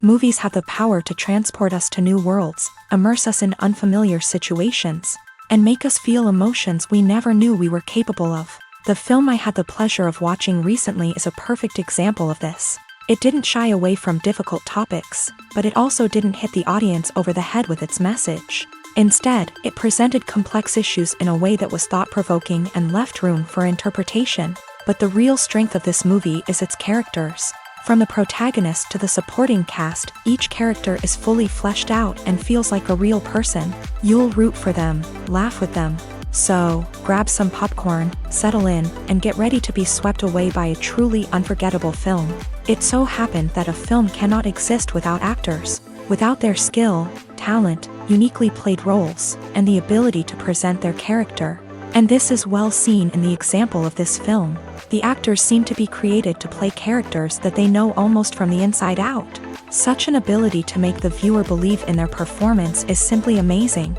Movies have the power to transport us to new worlds, immerse us in unfamiliar situations, and make us feel emotions we never knew we were capable of. The film I had the pleasure of watching recently is a perfect example of this. It didn't shy away from difficult topics, but it also didn't hit the audience over the head with its message. Instead, it presented complex issues in a way that was thought-provoking and left room for interpretation. But the real strength of this movie is its characters. From the protagonist to the supporting cast, each character is fully fleshed out and feels like a real person. You'll root for them, laugh with them. So, grab some popcorn, settle in, and get ready to be swept away by a truly unforgettable film. It so happened that a film cannot exist without actors. Without their skill, talent, uniquely played roles, and the ability to present their character. And this is well seen in the example of this film. The actors seem to be created to play characters that they know almost from the inside out. Such an ability to make the viewer believe in their performance is simply amazing.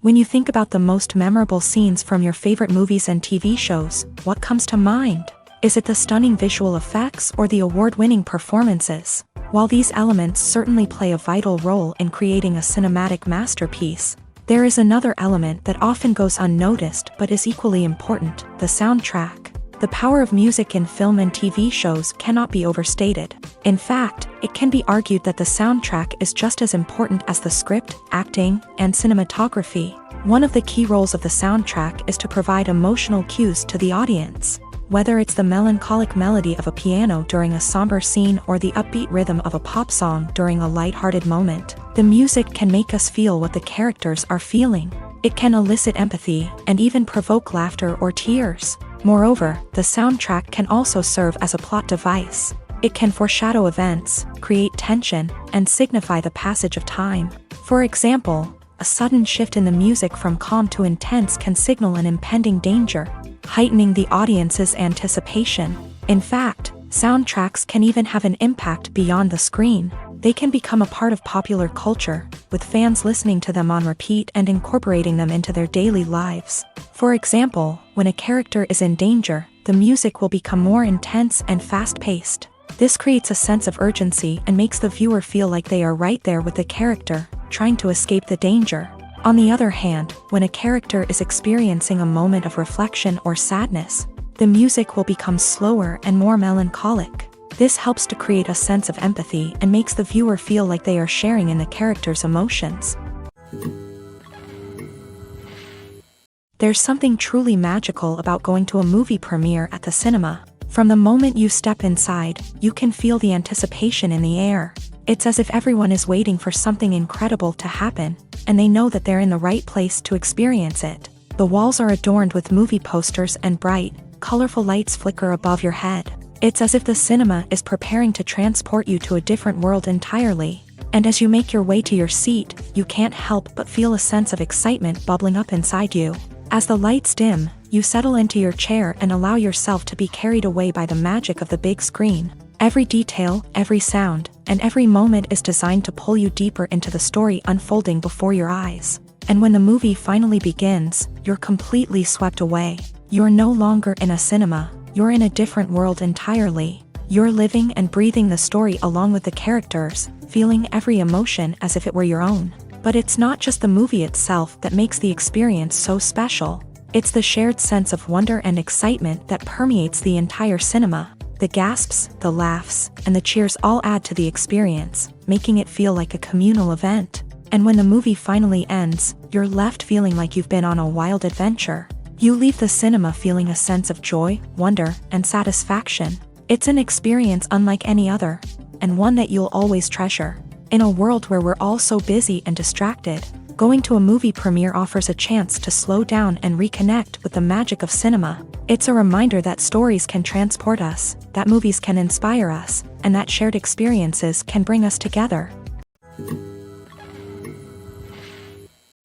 When you think about the most memorable scenes from your favorite movies and TV shows, what comes to mind? Is it the stunning visual effects or the award-winning performances? While these elements certainly play a vital role in creating a cinematic masterpiece, there is another element that often goes unnoticed but is equally important: the soundtrack. The power of music in film and TV shows cannot be overstated. In fact, it can be argued that the soundtrack is just as important as the script, acting, and cinematography. One of the key roles of the soundtrack is to provide emotional cues to the audience. Whether it's the melancholic melody of a piano during a somber scene or the upbeat rhythm of a pop song during a light-hearted moment, the music can make us feel what the characters are feeling. It can elicit empathy and even provoke laughter or tears. Moreover, the soundtrack can also serve as a plot device. It can foreshadow events, create tension, and signify the passage of time. For example, a sudden shift in the music from calm to intense can signal an impending danger, heightening the audience's anticipation. In fact, soundtracks can even have an impact beyond the screen. They can become a part of popular culture, with fans listening to them on repeat and incorporating them into their daily lives. For example, when a character is in danger, the music will become more intense and fast-paced. This creates a sense of urgency and makes the viewer feel like they are right there with the character, trying to escape the danger. On the other hand, when a character is experiencing a moment of reflection or sadness, the music will become slower and more melancholic. This helps to create a sense of empathy and makes the viewer feel like they are sharing in the character's emotions. There's something truly magical about going to a movie premiere at the cinema. From the moment you step inside, you can feel the anticipation in the air. It's as if everyone is waiting for something incredible to happen, and they know that they're in the right place to experience it. The walls are adorned with movie posters and bright, colorful lights flicker above your head. It's as if the cinema is preparing to transport you to a different world entirely. And as you make your way to your seat, you can't help but feel a sense of excitement bubbling up inside you. As the lights dim, you settle into your chair and allow yourself to be carried away by the magic of the big screen. Every detail, every sound, and every moment is designed to pull you deeper into the story unfolding before your eyes. And when the movie finally begins, you're completely swept away. You're no longer in a cinema, you're in a different world entirely. You're living and breathing the story along with the characters, feeling every emotion as if it were your own. But it's not just the movie itself that makes the experience so special. It's the shared sense of wonder and excitement that permeates the entire cinema. The gasps, the laughs, and the cheers all add to the experience, making it feel like a communal event. And when the movie finally ends, you're left feeling like you've been on a wild adventure. You leave the cinema feeling a sense of joy, wonder, and satisfaction. It's an experience unlike any other, and one that you'll always treasure. In a world where we're all so busy and distracted, going to a movie premiere offers a chance to slow down and reconnect with the magic of cinema. It's a reminder that stories can transport us, that movies can inspire us, and that shared experiences can bring us together.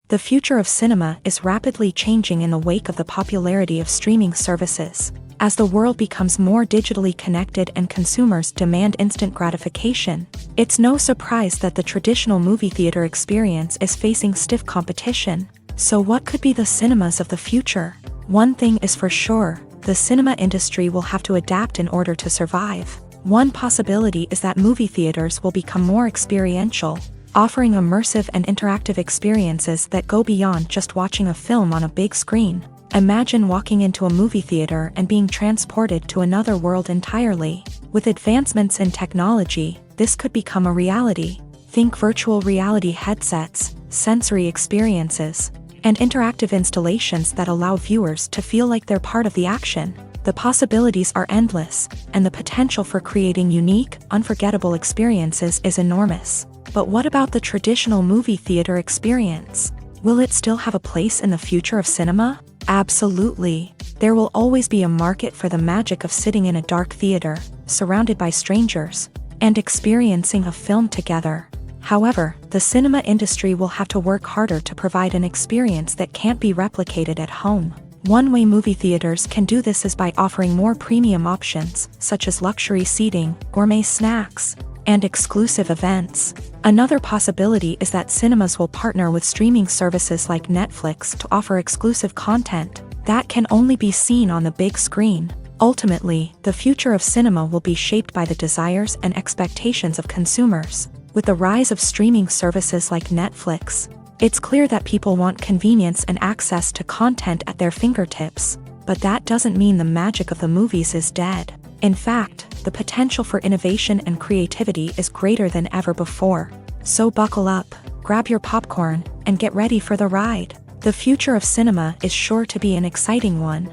The future of cinema is rapidly changing in the wake of the popularity of streaming services. As the world becomes more digitally connected and consumers demand instant gratification, it's no surprise that the traditional movie theater experience is facing stiff competition. So what could be the cinemas of the future? One thing is for sure, the cinema industry will have to adapt in order to survive. One possibility is that movie theaters will become more experiential, offering immersive and interactive experiences that go beyond just watching a film on a big screen. Imagine walking into a movie theater and being transported to another world entirely. With advancements in technology, this could become a reality. Think virtual reality headsets, sensory experiences, and interactive installations that allow viewers to feel like they're part of the action. The possibilities are endless, and the potential for creating unique, unforgettable experiences is enormous. But what about the traditional movie theater experience? Will it still have a place in the future of cinema? Absolutely. There will always be a market for the magic of sitting in a dark theater, surrounded by strangers, and experiencing a film together. However, the cinema industry will have to work harder to provide an experience that can't be replicated at home. One way movie theaters can do this is by offering more premium options, such as luxury seating, gourmet snacks, and exclusive events. Another possibility is that cinemas will partner with streaming services like Netflix to offer exclusive content that can only be seen on the big screen. Ultimately, the future of cinema will be shaped by the desires and expectations of consumers. With the rise of streaming services like Netflix, it's clear that people want convenience and access to content at their fingertips. But that doesn't mean the magic of the movies is dead. In fact, the potential for innovation and creativity is greater than ever before. So buckle up, grab your popcorn, and get ready for the ride. The future of cinema is sure to be an exciting one.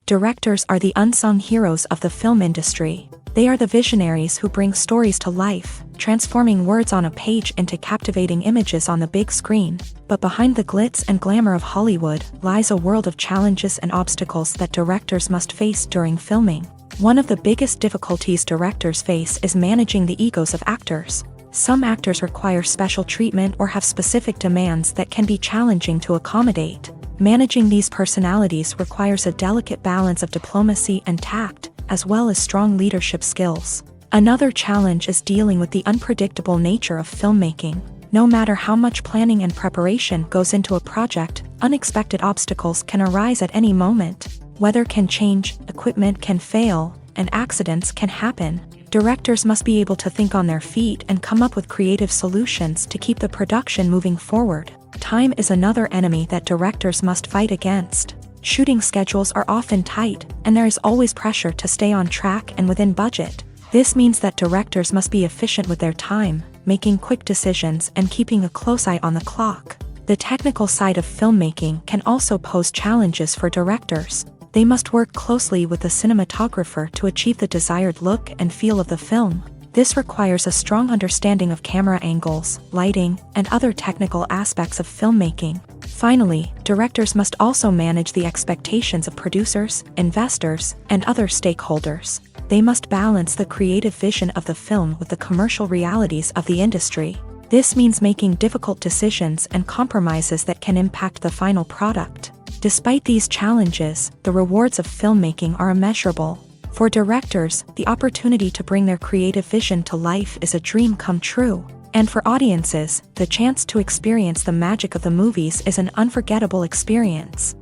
Directors are the unsung heroes of the film industry. They are the visionaries who bring stories to life, transforming words on a page into captivating images on the big screen. But behind the glitz and glamour of Hollywood lies a world of challenges and obstacles that directors must face during filming. One of the biggest difficulties directors face is managing the egos of actors. Some actors require special treatment or have specific demands that can be challenging to accommodate. Managing these personalities requires a delicate balance of diplomacy and tact, as well as strong leadership skills. Another challenge is dealing with the unpredictable nature of filmmaking. No matter how much planning and preparation goes into a project, unexpected obstacles can arise at any moment. Weather can change, equipment can fail, and accidents can happen. Directors must be able to think on their feet and come up with creative solutions to keep the production moving forward. Time is another enemy that directors must fight against. Shooting schedules are often tight, and there is always pressure to stay on track and within budget. This means that directors must be efficient with their time, making quick decisions and keeping a close eye on the clock. The technical side of filmmaking can also pose challenges for directors. They must work closely with the cinematographer to achieve the desired look and feel of the film. This requires a strong understanding of camera angles, lighting, and other technical aspects of filmmaking. Finally, directors must also manage the expectations of producers, investors, and other stakeholders. They must balance the creative vision of the film with the commercial realities of the industry. This means making difficult decisions and compromises that can impact the final product. Despite these challenges, the rewards of filmmaking are immeasurable. For directors, the opportunity to bring their creative vision to life is a dream come true. And for audiences, the chance to experience the magic of the movies is an unforgettable experience.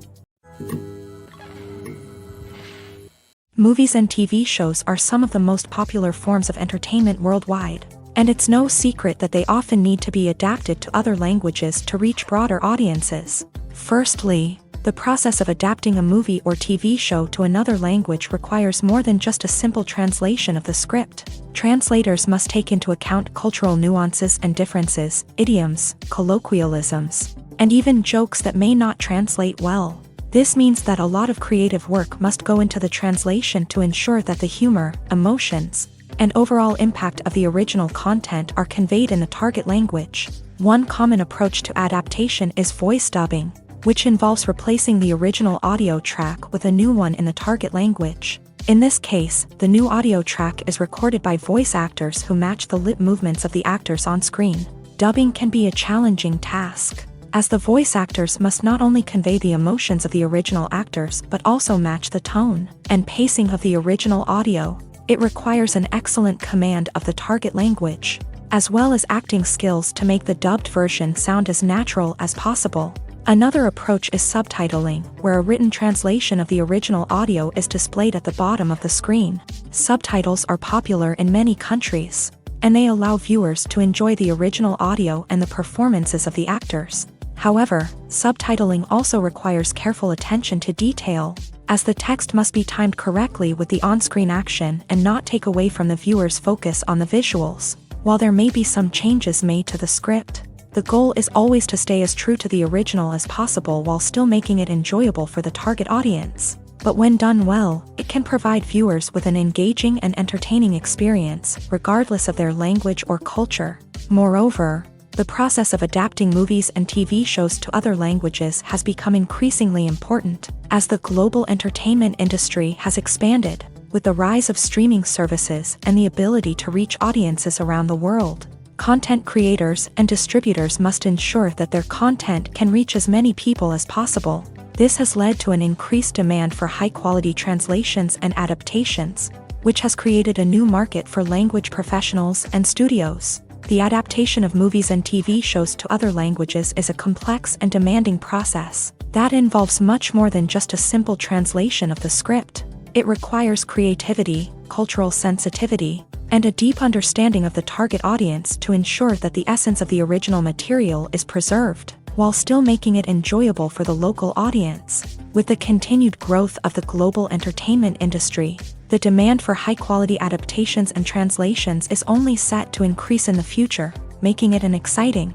Movies and TV shows are some of the most popular forms of entertainment worldwide, and it's no secret that they often need to be adapted to other languages to reach broader audiences. Firstly, the process of adapting a movie or TV show to another language requires more than just a simple translation of the script. Translators must take into account cultural nuances and differences, idioms, colloquialisms, and even jokes that may not translate well. This means that a lot of creative work must go into the translation to ensure that the humor, emotions, and overall impact of the original content are conveyed in the target language. One common approach to adaptation is voice dubbing, which involves replacing the original audio track with a new one in the target language. In this case, the new audio track is recorded by voice actors who match the lip movements of the actors on screen. Dubbing can be a challenging task, as the voice actors must not only convey the emotions of the original actors but also match the tone and pacing of the original audio. It requires an excellent command of the target language, as well as acting skills to make the dubbed version sound as natural as possible. Another approach is subtitling, where a written translation of the original audio is displayed at the bottom of the screen. Subtitles are popular in many countries, and they allow viewers to enjoy the original audio and the performances of the actors. However, subtitling also requires careful attention to detail, as the text must be timed correctly with the on-screen action and not take away from the viewer's focus on the visuals. While there may be some changes made to the script, the goal is always to stay as true to the original as possible while still making it enjoyable for the target audience. But when done well, it can provide viewers with an engaging and entertaining experience, regardless of their language or culture. Moreover, the process of adapting movies and TV shows to other languages has become increasingly important, as the global entertainment industry has expanded, with the rise of streaming services and the ability to reach audiences around the world. Content creators and distributors must ensure that their content can reach as many people as possible. This has led to an increased demand for high-quality translations and adaptations, which has created a new market for language professionals and studios. The adaptation of movies and TV shows to other languages is a complex and demanding process that involves much more than just a simple translation of the script. It requires creativity, cultural sensitivity, and a deep understanding of the target audience to ensure that the essence of the original material is preserved, while still making it enjoyable for the local audience. With the continued growth of the global entertainment industry, the demand for high-quality adaptations and translations is only set to increase in the future, making it an exciting.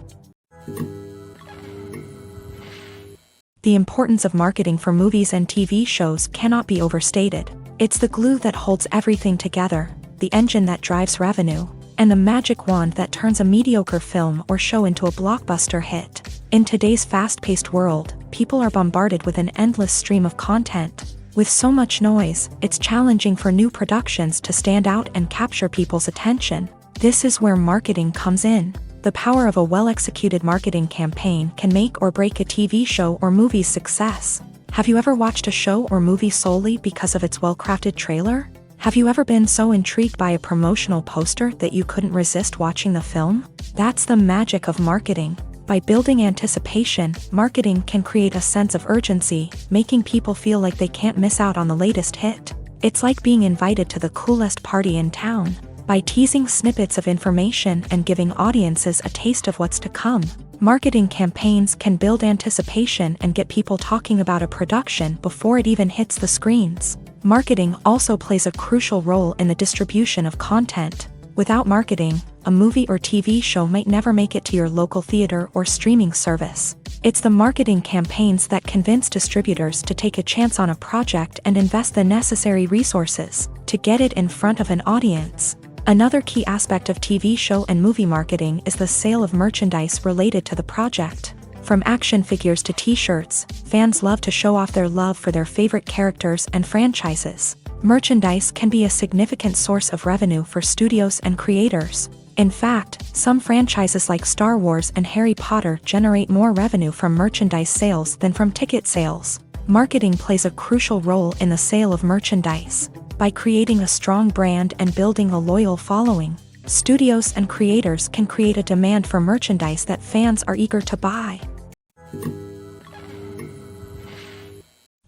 The importance of marketing for movies and TV shows cannot be overstated. It's the glue that holds everything together, the engine that drives revenue, and the magic wand that turns a mediocre film or show into a blockbuster hit. In today's fast-paced world, people are bombarded with an endless stream of content. With so much noise, it's challenging for new productions to stand out and capture people's attention. This is where marketing comes in. The power of a well-executed marketing campaign can make or break a TV show or movie's success. Have you ever watched a show or movie solely because of its well-crafted trailer? Have you ever been so intrigued by a promotional poster that you couldn't resist watching the film? That's the magic of marketing. By building anticipation, marketing can create a sense of urgency, making people feel like they can't miss out on the latest hit. It's like being invited to the coolest party in town. By teasing snippets of information and giving audiences a taste of what's to come, marketing campaigns can build anticipation and get people talking about a production before it even hits the screens. Marketing also plays a crucial role in the distribution of content. Without marketing, a movie or TV show might never make it to your local theater or streaming service. It's the marketing campaigns that convince distributors to take a chance on a project and invest the necessary resources to get it in front of an audience. Another key aspect of TV show and movie marketing is the sale of merchandise related to the project. From action figures to t-shirts, fans love to show off their love for their favorite characters and franchises. Merchandise can be a significant source of revenue for studios and creators. In fact, some franchises like Star Wars and Harry Potter generate more revenue from merchandise sales than from ticket sales. Marketing plays a crucial role in the sale of merchandise. By creating a strong brand and building a loyal following, studios and creators can create a demand for merchandise that fans are eager to buy.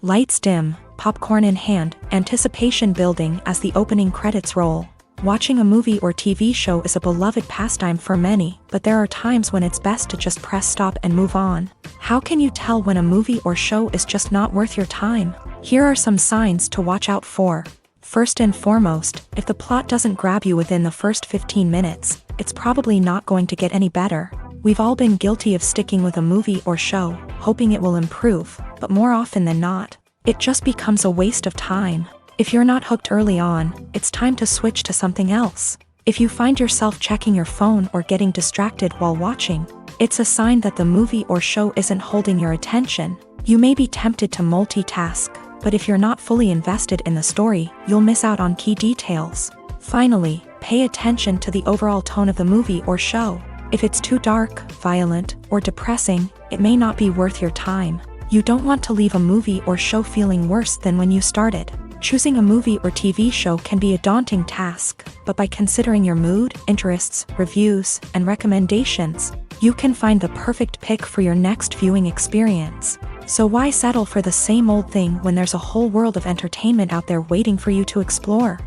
Lights dim, popcorn in hand, anticipation building as the opening credits roll. Watching a movie or TV show is a beloved pastime for many, but there are times when it's best to just press stop and move on. How can you tell when a movie or show is just not worth your time? Here are some signs to watch out for. First and foremost, if the plot doesn't grab you within the first 15 minutes, it's probably not going to get any better. We've all been guilty of sticking with a movie or show, hoping it will improve, but more often than not, it just becomes a waste of time. If you're not hooked early on, it's time to switch to something else. If you find yourself checking your phone or getting distracted while watching, it's a sign that the movie or show isn't holding your attention. You may be tempted to multitask, but if you're not fully invested in the story, you'll miss out on key details. Finally, pay attention to the overall tone of the movie or show. If it's too dark, violent, or depressing, it may not be worth your time. You don't want to leave a movie or show feeling worse than when you started. Choosing a movie or TV show can be a daunting task, but by considering your mood, interests, reviews, and recommendations, You can find the perfect pick for your next viewing experience. So why settle for the same old thing when there's a whole world of entertainment out there waiting for you to explore?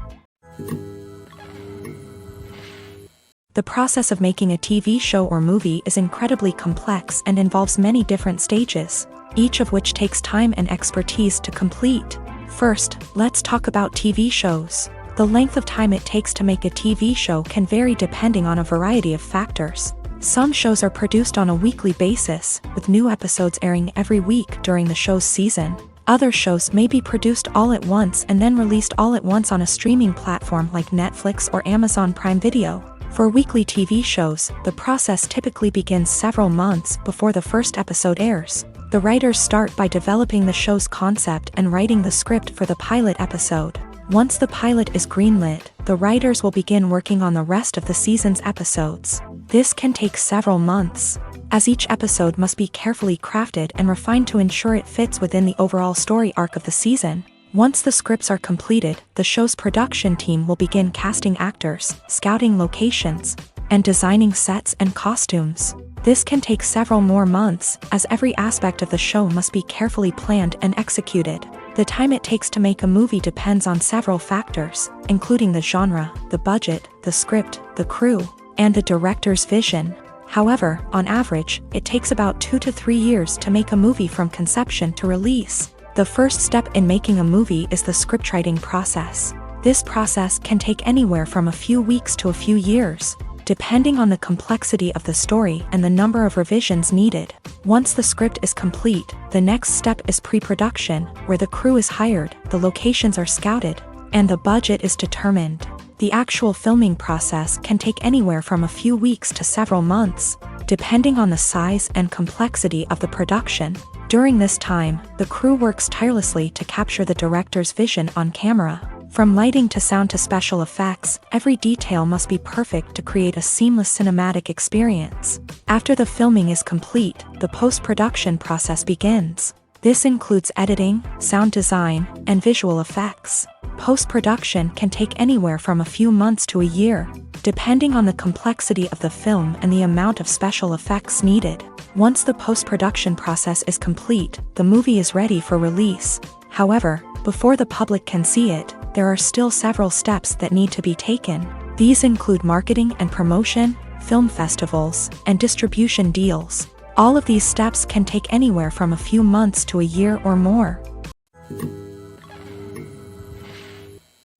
The process of making a TV show or movie is incredibly complex and involves many different stages, each of which takes time and expertise to complete. First, let's talk about TV shows. The length of time it takes to make a TV show can vary depending on a variety of factors. Some shows are produced on a weekly basis, with new episodes airing every week during the show's season. Other shows may be produced all at once and then released all at once on a streaming platform like Netflix or Amazon Prime Video. For weekly TV shows, the process typically begins several months before the first episode airs. The writers start by developing the show's concept and writing the script for the pilot episode. Once the pilot is greenlit, the writers will begin working on the rest of the season's episodes. This can take several months, as each episode must be carefully crafted and refined to ensure it fits within the overall story arc of the season. Once the scripts are completed, the show's production team will begin casting actors, scouting locations, and designing sets and costumes. This can take several more months, as every aspect of the show must be carefully planned and executed. The time it takes to make a movie depends on several factors, including the genre, the budget, the script, the crew, and the director's vision. However, on average, it takes about 2 to 3 years to make a movie from conception to release. The first step in making a movie is the scriptwriting process. This process can take anywhere from a few weeks to a few years, depending on the complexity of the story and the number of revisions needed. Once the script is complete, the next step is pre-production, where the crew is hired, the locations are scouted, and the budget is determined. The actual filming process can take anywhere from a few weeks to several months, depending on the size and complexity of the production. During this time, the crew works tirelessly to capture the director's vision on camera. From lighting to sound to special effects, every detail must be perfect to create a seamless cinematic experience. After the filming is complete, the post-production process begins. This includes editing, sound design, and visual effects. Post-production can take anywhere from a few months to a year, depending on the complexity of the film and the amount of special effects needed. Once the post-production process is complete, the movie is ready for release. However, before the public can see it, there are still several steps that need to be taken. These include marketing and promotion, film festivals, and distribution deals. All of these steps can take anywhere from a few months to a year or more.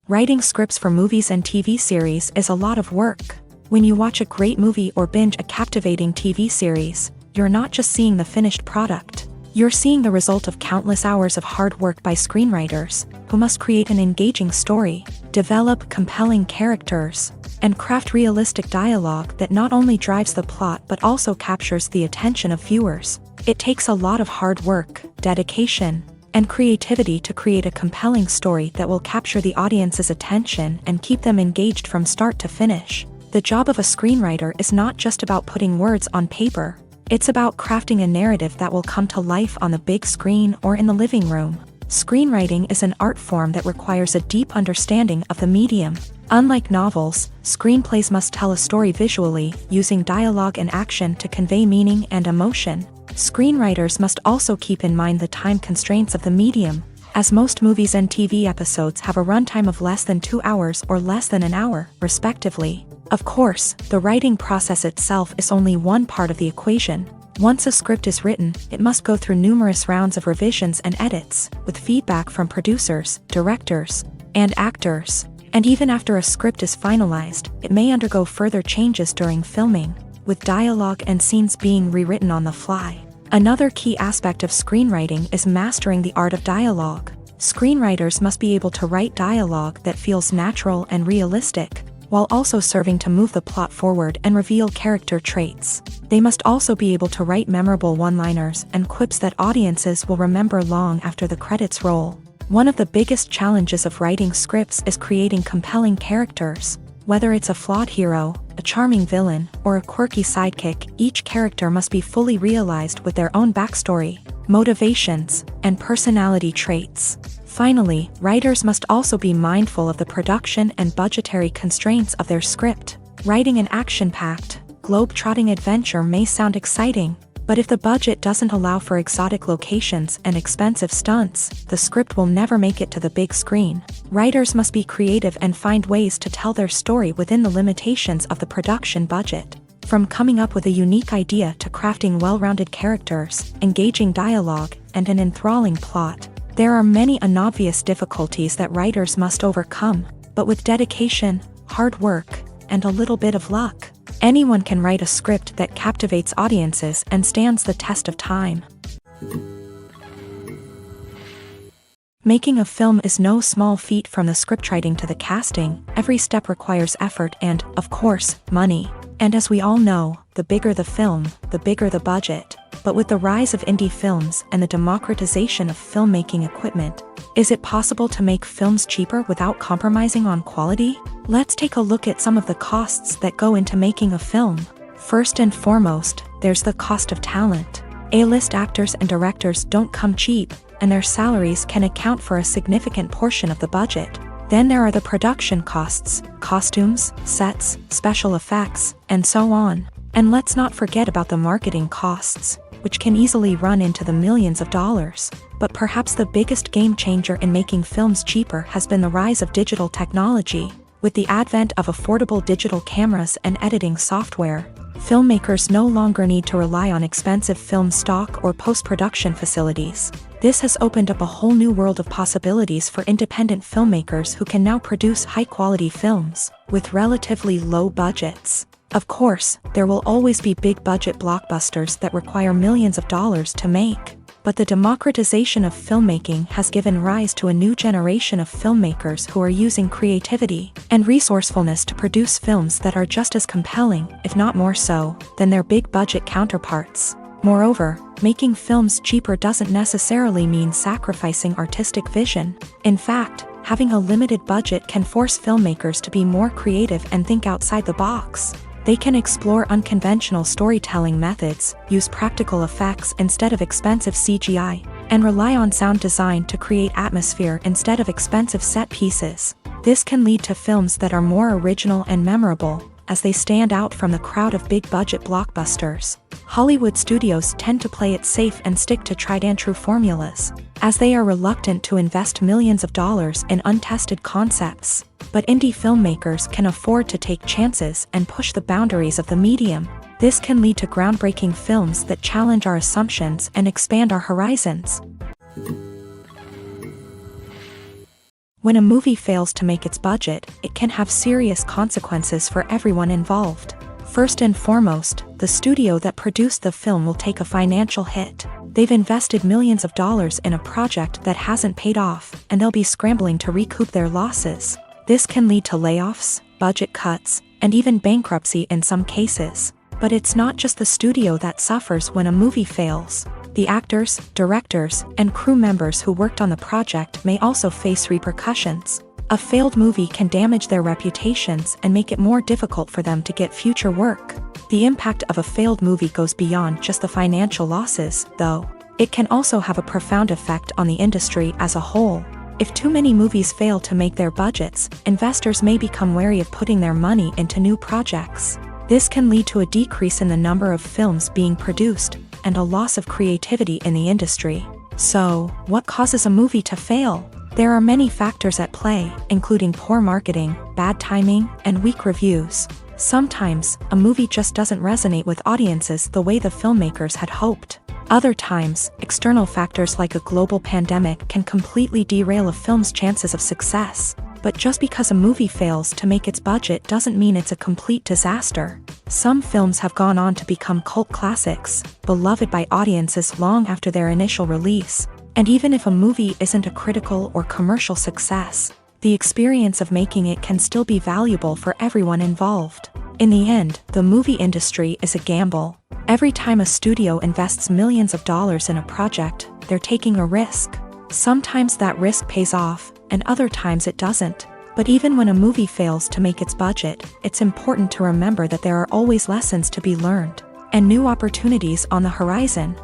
Writing scripts for movies and TV series is a lot of work. When you watch a great movie or binge a captivating TV series, you're not just seeing the finished product. You're seeing the result of countless hours of hard work by screenwriters, who must create an engaging story, develop compelling characters, and craft realistic dialogue that not only drives the plot but also captures the attention of viewers. It takes a lot of hard work, dedication, and creativity to create a compelling story that will capture the audience's attention and keep them engaged from start to finish. The job of a screenwriter is not just about putting words on paper. It's about crafting a narrative that will come to life on the big screen or in the living room. Screenwriting is an art form that requires a deep understanding of the medium. Unlike novels, screenplays must tell a story visually, using dialogue and action to convey meaning and emotion. Screenwriters must also keep in mind the time constraints of the medium, as most movies and TV episodes have a runtime of less than 2 hours or less than an hour, respectively. Of course, the writing process itself is only one part of the equation. Once a script is written, it must go through numerous rounds of revisions and edits, with feedback from producers, directors, and actors. And even after a script is finalized, it may undergo further changes during filming, with dialogue and scenes being rewritten on the fly. Another key aspect of screenwriting is mastering the art of dialogue. Screenwriters must be able to write dialogue that feels natural and realistic, while also serving to move the plot forward and reveal character traits. They must also be able to write memorable one-liners and quips that audiences will remember long after the credits roll. One of the biggest challenges of writing scripts is creating compelling characters. Whether it's a flawed hero, a charming villain, or a quirky sidekick, each character must be fully realized with their own backstory, motivations, and personality traits. Finally, writers must also be mindful of the production and budgetary constraints of their script. Writing an action-packed, globe-trotting adventure may sound exciting, but if the budget doesn't allow for exotic locations and expensive stunts, the script will never make it to the big screen. Writers must be creative and find ways to tell their story within the limitations of the production budget. From coming up with a unique idea to crafting well-rounded characters, engaging dialogue, and an enthralling plot, there are many unobvious difficulties that writers must overcome, but with dedication, hard work, and a little bit of luck, anyone can write a script that captivates audiences and stands the test of time. Making a film is no small feat. From the scriptwriting to the casting, every step requires effort and, of course, money. And as we all know, the bigger the film, the bigger the budget. But with the rise of indie films and the democratization of filmmaking equipment, is it possible to make films cheaper without compromising on quality? Let's take a look at some of the costs that go into making a film. First and foremost, there's the cost of talent. A-list actors and directors don't come cheap, and their salaries can account for a significant portion of the budget. Then there are the production costs, costumes, sets, special effects, and so on. And let's not forget about the marketing costs, which can easily run into the millions of dollars. But perhaps the biggest game changer in making films cheaper has been the rise of digital technology. With the advent of affordable digital cameras and editing software, filmmakers no longer need to rely on expensive film stock or post-production facilities. This has opened up a whole new world of possibilities for independent filmmakers who can now produce high-quality films with relatively low budgets. Of course, there will always be big-budget blockbusters that require millions of dollars to make. But the democratization of filmmaking has given rise to a new generation of filmmakers who are using creativity and resourcefulness to produce films that are just as compelling, if not more so, than their big-budget counterparts. Moreover, making films cheaper doesn't necessarily mean sacrificing artistic vision. In fact, having a limited budget can force filmmakers to be more creative and think outside the box. They can explore unconventional storytelling methods, use practical effects instead of expensive CGI, and rely on sound design to create atmosphere instead of expensive set pieces. This can lead to films that are more original and memorable, as they stand out from the crowd of big-budget blockbusters. Hollywood studios tend to play it safe and stick to tried-and-true formulas, as they are reluctant to invest millions of dollars in untested concepts. But indie filmmakers can afford to take chances and push the boundaries of the medium. This can lead to groundbreaking films that challenge our assumptions and expand our horizons. When a movie fails to make its budget, it can have serious consequences for everyone involved. First and foremost, the studio that produced the film will take a financial hit. They've invested millions of dollars in a project that hasn't paid off, and they'll be scrambling to recoup their losses. This can lead to layoffs, budget cuts, and even bankruptcy in some cases. But it's not just the studio that suffers when a movie fails. The actors, directors, and crew members who worked on the project may also face repercussions. A failed movie can damage their reputations and make it more difficult for them to get future work. The impact of a failed movie goes beyond just the financial losses, though. It can also have a profound effect on the industry as a whole. If too many movies fail to make their budgets, investors may become wary of putting their money into new projects. This can lead to a decrease in the number of films being produced, and a loss of creativity in the industry. So, what causes a movie to fail? There are many factors at play, including poor marketing, bad timing, and weak reviews. Sometimes, a movie just doesn't resonate with audiences the way the filmmakers had hoped. Other times, external factors like a global pandemic can completely derail a film's chances of success. But just because a movie fails to make its budget doesn't mean it's a complete disaster. Some films have gone on to become cult classics, beloved by audiences long after their initial release. And even if a movie isn't a critical or commercial success, the experience of making it can still be valuable for everyone involved. In the end, the movie industry is a gamble. Every time a studio invests millions of dollars in a project, they're taking a risk. Sometimes that risk pays off, and other times it doesn't. But even when a movie fails to make its budget, it's important to remember that there are always lessons to be learned, and new opportunities on the horizon.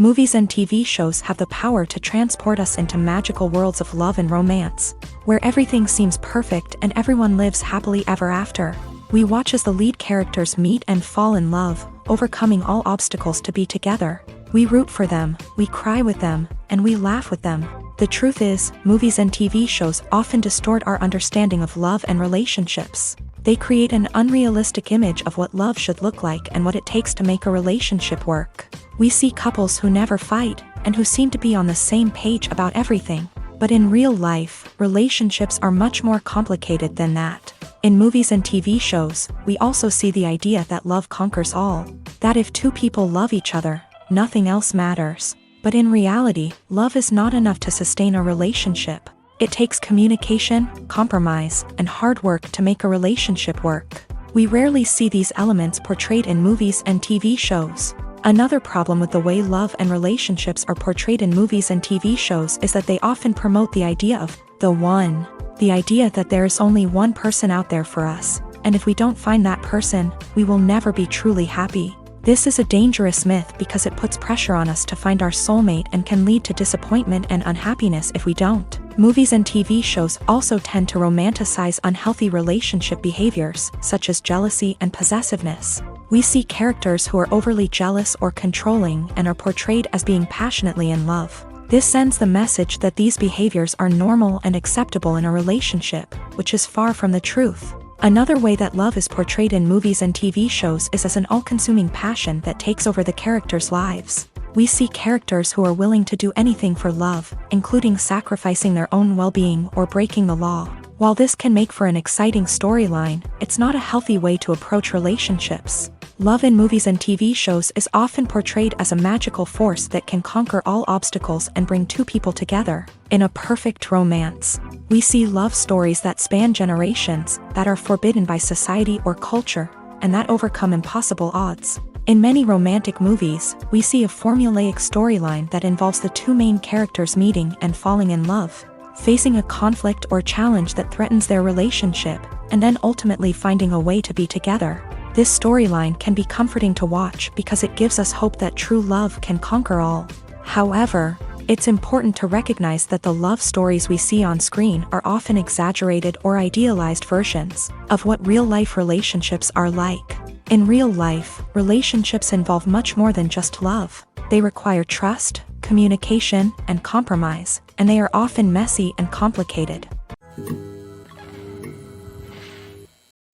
Movies and TV shows have the power to transport us into magical worlds of love and romance, where everything seems perfect and everyone lives happily ever after. We watch as the lead characters meet and fall in love, overcoming all obstacles to be together. We root for them, we cry with them, and we laugh with them. The truth is, movies and TV shows often distort our understanding of love and relationships. They create an unrealistic image of what love should look like and what it takes to make a relationship work. We see couples who never fight, and who seem to be on the same page about everything. But in real life, relationships are much more complicated than that. In movies and TV shows, we also see the idea that love conquers all. That if two people love each other, nothing else matters. But in reality, love is not enough to sustain a relationship. It takes communication, compromise, and hard work to make a relationship work. We rarely see these elements portrayed in movies and TV shows. Another problem with the way love and relationships are portrayed in movies and TV shows is that they often promote the idea of the one. The idea that there is only one person out there for us, and if we don't find that person, we will never be truly happy. This is a dangerous myth because it puts pressure on us to find our soulmate and can lead to disappointment and unhappiness if we don't. Movies and TV shows also tend to romanticize unhealthy relationship behaviors, such as jealousy and possessiveness. We see characters who are overly jealous or controlling and are portrayed as being passionately in love. This sends the message that these behaviors are normal and acceptable in a relationship, which is far from the truth. Another way that love is portrayed in movies and TV shows is as an all-consuming passion that takes over the characters' lives. We see characters who are willing to do anything for love, including sacrificing their own well-being or breaking the law. While this can make for an exciting storyline, it's not a healthy way to approach relationships. Love in movies and TV shows is often portrayed as a magical force that can conquer all obstacles and bring two people together. In a perfect romance, we see love stories that span generations, that are forbidden by society or culture, and that overcome impossible odds. In many romantic movies, we see a formulaic storyline that involves the two main characters meeting and falling in love, facing a conflict or challenge that threatens their relationship, and then ultimately finding a way to be together. This storyline can be comforting to watch because it gives us hope that true love can conquer all. However, it's important to recognize that the love stories we see on screen are often exaggerated or idealized versions of what real-life relationships are like. In real life, relationships involve much more than just love. They require trust, communication, and compromise, and they are often messy and complicated.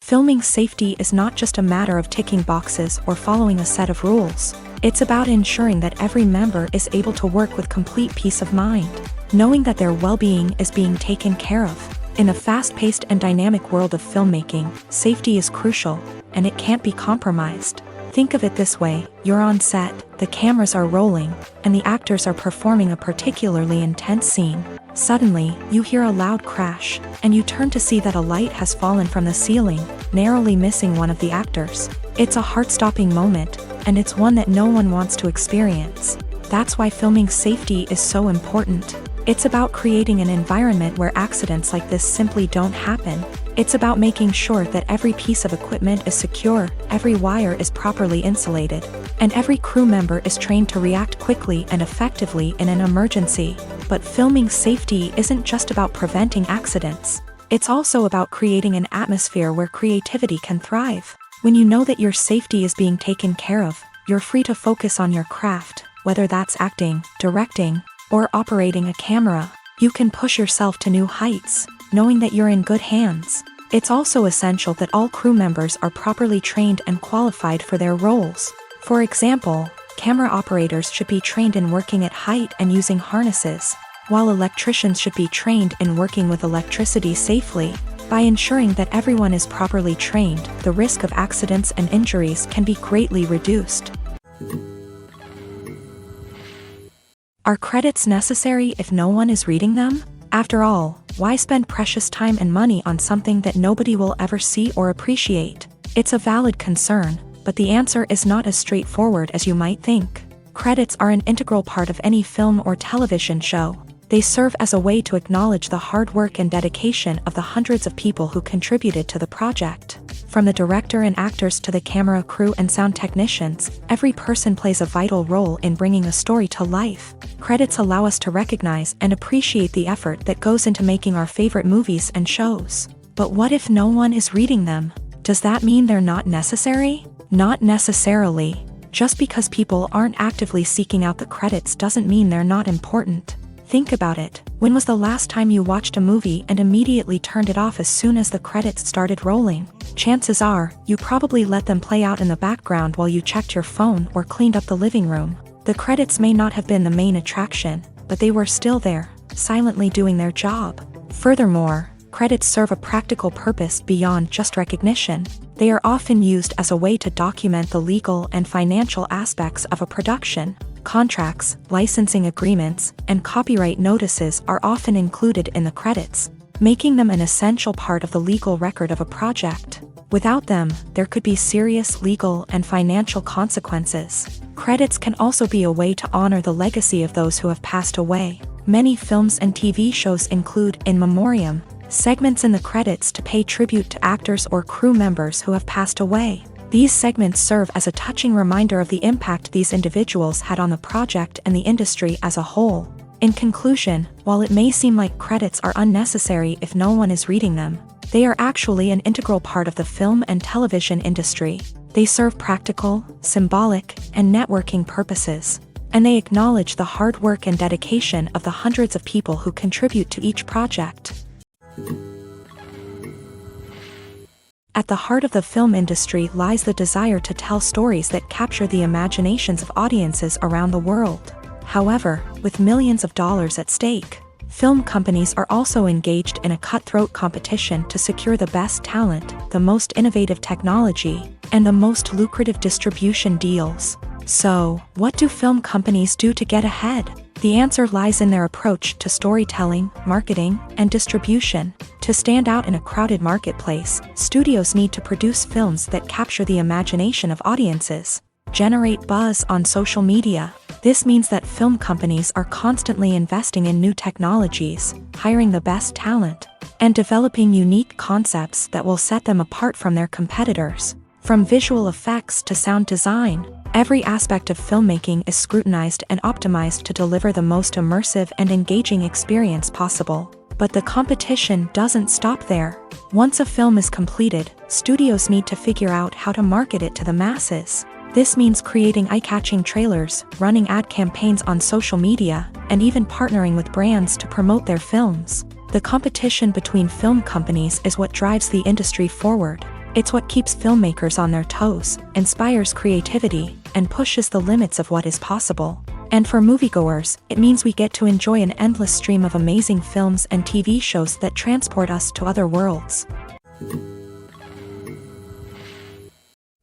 Filming safety is not just a matter of ticking boxes or following a set of rules. It's about ensuring that every member is able to work with complete peace of mind, knowing that their well-being is being taken care of. In a fast-paced and dynamic world of filmmaking, safety is crucial, and it can't be compromised. Think of it this way: you're on set, the cameras are rolling, and the actors are performing a particularly intense scene. Suddenly, you hear a loud crash, and you turn to see that a light has fallen from the ceiling, narrowly missing one of the actors. It's a heart-stopping moment, and it's one that no one wants to experience. That's why filming safety is so important. It's about creating an environment where accidents like this simply don't happen. It's about making sure that every piece of equipment is secure, every wire is properly insulated, and every crew member is trained to react quickly and effectively in an emergency. But filming safety isn't just about preventing accidents. It's also about creating an atmosphere where creativity can thrive. When you know that your safety is being taken care of, you're free to focus on your craft, whether that's acting, directing, or operating a camera. You can push yourself to new heights, knowing that you're in good hands. It's also essential that all crew members are properly trained and qualified for their roles. For example, camera operators should be trained in working at height and using harnesses, while electricians should be trained in working with electricity safely. By ensuring that everyone is properly trained, the risk of accidents and injuries can be greatly reduced. Are credits necessary if no one is reading them? After all, why spend precious time and money on something that nobody will ever see or appreciate? It's a valid concern, but the answer is not as straightforward as you might think. Credits are an integral part of any film or television show. They serve as a way to acknowledge the hard work and dedication of the hundreds of people who contributed to the project. From the director and actors to the camera crew and sound technicians, every person plays a vital role in bringing a story to life. Credits allow us to recognize and appreciate the effort that goes into making our favorite movies and shows. But what if no one is reading them? Does that mean they're not necessary? Not necessarily. Just because people aren't actively seeking out the credits doesn't mean they're not important. Think about it. When was the last time you watched a movie and immediately turned it off as soon as the credits started rolling? Chances are, you probably let them play out in the background while you checked your phone or cleaned up the living room. The credits may not have been the main attraction, but they were still there, silently doing their job. Furthermore, credits serve a practical purpose beyond just recognition. They are often used as a way to document the legal and financial aspects of a production. Contracts, licensing agreements, and copyright notices are often included in the credits, making them an essential part of the legal record of a project. Without them, there could be serious legal and financial consequences. Credits can also be a way to honor the legacy of those who have passed away. Many films and TV shows include in memoriam segments in the credits to pay tribute to actors or crew members who have passed away. These segments serve as a touching reminder of the impact these individuals had on the project and the industry as a whole. In conclusion, while it may seem like credits are unnecessary if no one is reading them, they are actually an integral part of the film and television industry. They serve practical, symbolic, and networking purposes, and they acknowledge the hard work and dedication of the hundreds of people who contribute to each project. At the heart of the film industry lies the desire to tell stories that capture the imaginations of audiences around the world. However, with millions of dollars at stake, film companies are also engaged in a cutthroat competition to secure the best talent, the most innovative technology, and the most lucrative distribution deals. So, what do film companies do to get ahead? The answer lies in their approach to storytelling, marketing, and distribution. To stand out in a crowded marketplace, studios need to produce films that capture the imagination of audiences, generate buzz on social media. This means that film companies are constantly investing in new technologies, hiring the best talent, and developing unique concepts that will set them apart from their competitors. From visual effects to sound design, every aspect of filmmaking is scrutinized and optimized to deliver the most immersive and engaging experience possible. But the competition doesn't stop there. Once a film is completed, studios need to figure out how to market it to the masses. This means creating eye-catching trailers, running ad campaigns on social media, and even partnering with brands to promote their films. The competition between film companies is what drives the industry forward. It's what keeps filmmakers on their toes, inspires creativity, and pushes the limits of what is possible. And for moviegoers, it means we get to enjoy an endless stream of amazing films and TV shows that transport us to other worlds.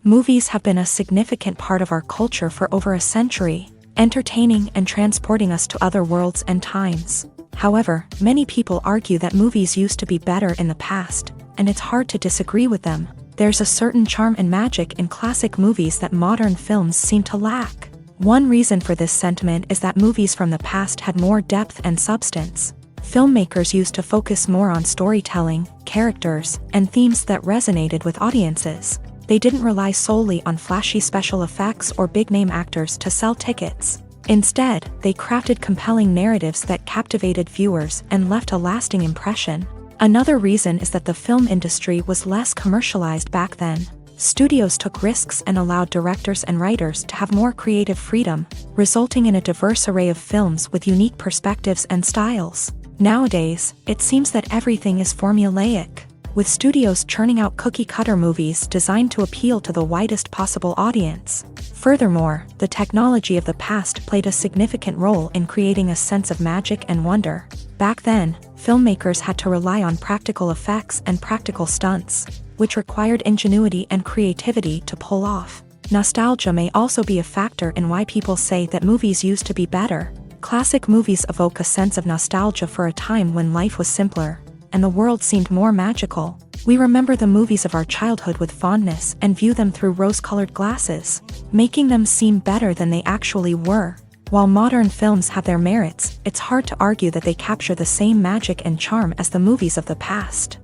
Movies have been a significant part of our culture for over a century, entertaining and transporting us to other worlds and times. However, many people argue that movies used to be better in the past, and it's hard to disagree with them. There's a certain charm and magic in classic movies that modern films seem to lack. One reason for this sentiment is that movies from the past had more depth and substance. Filmmakers used to focus more on storytelling, characters, and themes that resonated with audiences. They didn't rely solely on flashy special effects or big-name actors to sell tickets. Instead, they crafted compelling narratives that captivated viewers and left a lasting impression. Another reason is that the film industry was less commercialized back then. Studios took risks and allowed directors and writers to have more creative freedom, resulting in a diverse array of films with unique perspectives and styles. Nowadays, it seems that everything is formulaic, with studios churning out cookie-cutter movies designed to appeal to the widest possible audience. Furthermore, the technology of the past played a significant role in creating a sense of magic and wonder. Back then, filmmakers had to rely on practical effects and practical stunts, which required ingenuity and creativity to pull off. Nostalgia may also be a factor in why people say that movies used to be better. Classic movies evoke a sense of nostalgia for a time when life was simpler, and the world seemed more magical. We remember the movies of our childhood with fondness and view them through rose-colored glasses, making them seem better than they actually were. While modern films have their merits, it's hard to argue that they capture the same magic and charm as the movies of the past.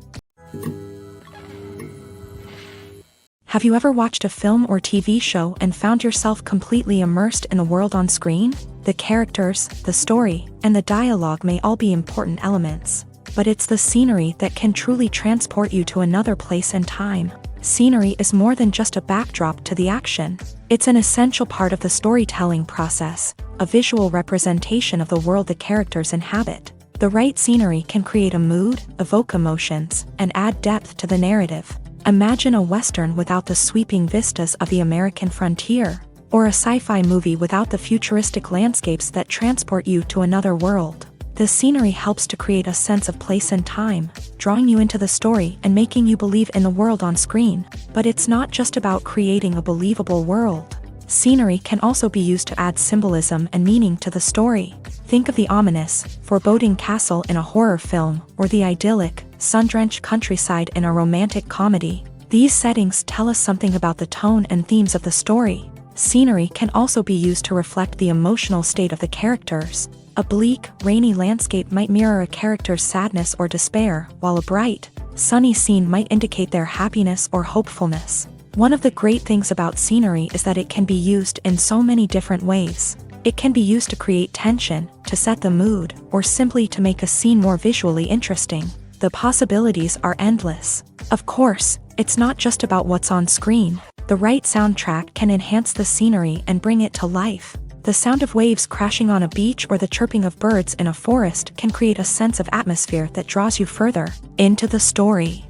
Have you ever watched a film or TV show and found yourself completely immersed in the world on screen? The characters, the story, and the dialogue may all be important elements, but it's the scenery that can truly transport you to another place and time. Scenery is more than just a backdrop to the action. It's an essential part of the storytelling process, a visual representation of the world the characters inhabit. The right scenery can create a mood, evoke emotions, and add depth to the narrative. Imagine a Western without the sweeping vistas of the American frontier, or a sci-fi movie without the futuristic landscapes that transport you to another world. The scenery helps to create a sense of place and time, drawing you into the story and making you believe in the world on screen. But it's not just about creating a believable world. Scenery can also be used to add symbolism and meaning to the story. Think of the ominous, foreboding castle in a horror film, or the idyllic, sun-drenched countryside in a romantic comedy. These settings tell us something about the tone and themes of the story. Scenery can also be used to reflect the emotional state of the characters. A bleak, rainy landscape might mirror a character's sadness or despair, while a bright, sunny scene might indicate their happiness or hopefulness. One of the great things about scenery is that it can be used in so many different ways. It can be used to create tension, to set the mood, or simply to make a scene more visually interesting. The possibilities are endless. Of course, it's not just about what's on screen. The right soundtrack can enhance the scenery and bring it to life. The sound of waves crashing on a beach or the chirping of birds in a forest can create a sense of atmosphere that draws you further into the story.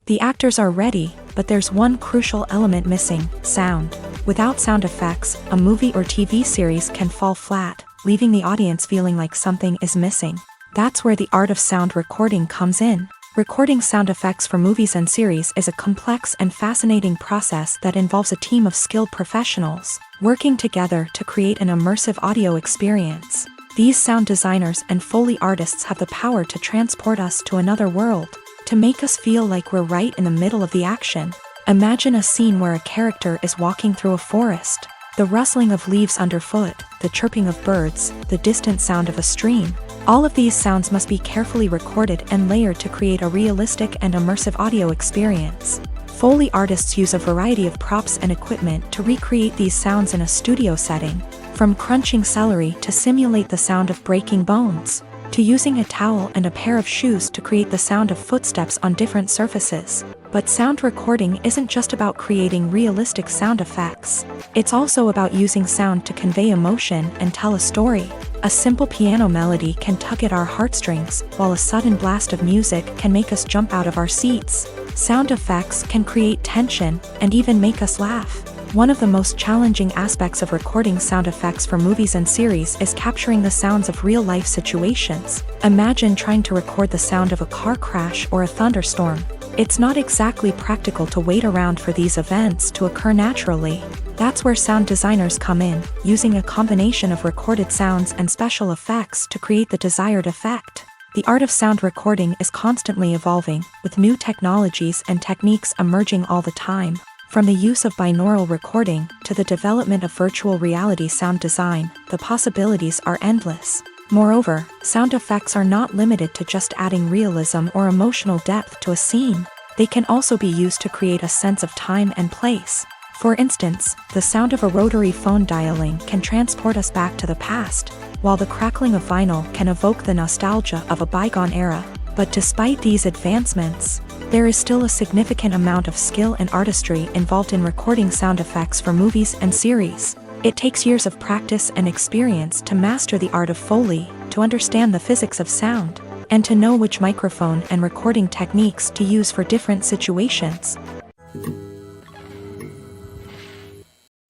The actors are ready, but there's one crucial element missing: sound. Without sound effects, a movie or TV series can fall flat, leaving the audience feeling like something is missing. That's where the art of sound recording comes in. Recording sound effects for movies and series is a complex and fascinating process that involves a team of skilled professionals working together to create an immersive audio experience. These sound designers and Foley artists have the power to transport us to another world, to make us feel like we're right in the middle of the action. Imagine a scene where a character is walking through a forest. The rustling of leaves underfoot, the chirping of birds, the distant sound of a stream. All of these sounds must be carefully recorded and layered to create a realistic and immersive audio experience. Foley artists use a variety of props and equipment to recreate these sounds in a studio setting, from crunching celery to simulate the sound of breaking bones, to using a towel and a pair of shoes to create the sound of footsteps on different surfaces. But sound recording isn't just about creating realistic sound effects. It's also about using sound to convey emotion and tell a story. A simple piano melody can tug at our heartstrings, while a sudden blast of music can make us jump out of our seats. Sound effects can create tension and even make us laugh. One of the most challenging aspects of recording sound effects for movies and series is capturing the sounds of real-life situations. Imagine trying to record the sound of a car crash or a thunderstorm. It's not exactly practical to wait around for these events to occur naturally. That's where sound designers come in, using a combination of recorded sounds and special effects to create the desired effect. The art of sound recording is constantly evolving, with new technologies and techniques emerging all the time. From the use of binaural recording to the development of virtual reality sound design, the possibilities are endless. Moreover, sound effects are not limited to just adding realism or emotional depth to a scene. They can also be used to create a sense of time and place. For instance, the sound of a rotary phone dialing can transport us back to the past, while the crackling of vinyl can evoke the nostalgia of a bygone era. But despite these advancements, there is still a significant amount of skill and artistry involved in recording sound effects for movies and series. It takes years of practice and experience to master the art of Foley, to understand the physics of sound, and to know which microphone and recording techniques to use for different situations.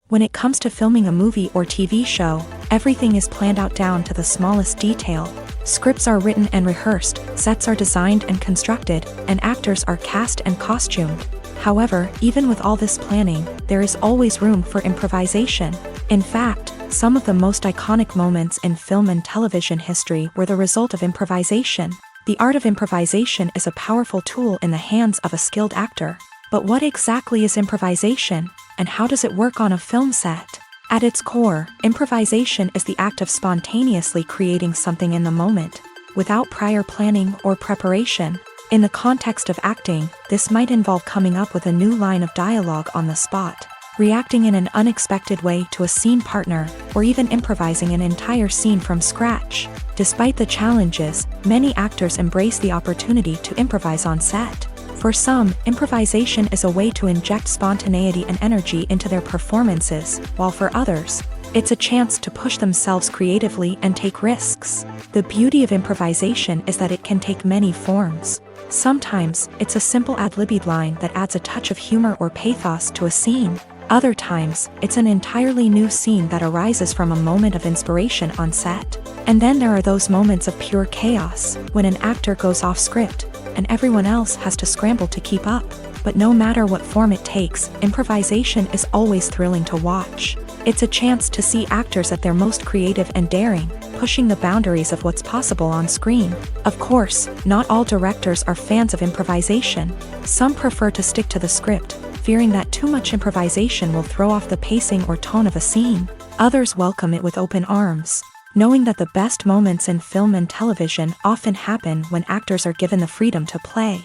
When it comes to filming a movie or TV show, everything is planned out down to the smallest detail. Scripts are written and rehearsed, sets are designed and constructed, and actors are cast and costumed. However, even with all this planning, there is always room for improvisation. In fact, some of the most iconic moments in film and television history were the result of improvisation. The art of improvisation is a powerful tool in the hands of a skilled actor. But what exactly is improvisation, and how does it work on a film set? At its core, improvisation is the act of spontaneously creating something in the moment, without prior planning or preparation. In the context of acting, this might involve coming up with a new line of dialogue on the spot, reacting in an unexpected way to a scene partner, or even improvising an entire scene from scratch. Despite the challenges, many actors embrace the opportunity to improvise on set. For some, improvisation is a way to inject spontaneity and energy into their performances, while for others, it's a chance to push themselves creatively and take risks. The beauty of improvisation is that it can take many forms. Sometimes, it's a simple ad-libbed line that adds a touch of humor or pathos to a scene. Other times, it's an entirely new scene that arises from a moment of inspiration on set. And then there are those moments of pure chaos, when an actor goes off script, and everyone else has to scramble to keep up. But no matter what form it takes, improvisation is always thrilling to watch. It's a chance to see actors at their most creative and daring, pushing the boundaries of what's possible on screen. Of course, not all directors are fans of improvisation. Some prefer to stick to the script, fearing that too much improvisation will throw off the pacing or tone of a scene. Others welcome it with open arms, knowing that the best moments in film and television often happen when actors are given the freedom to play.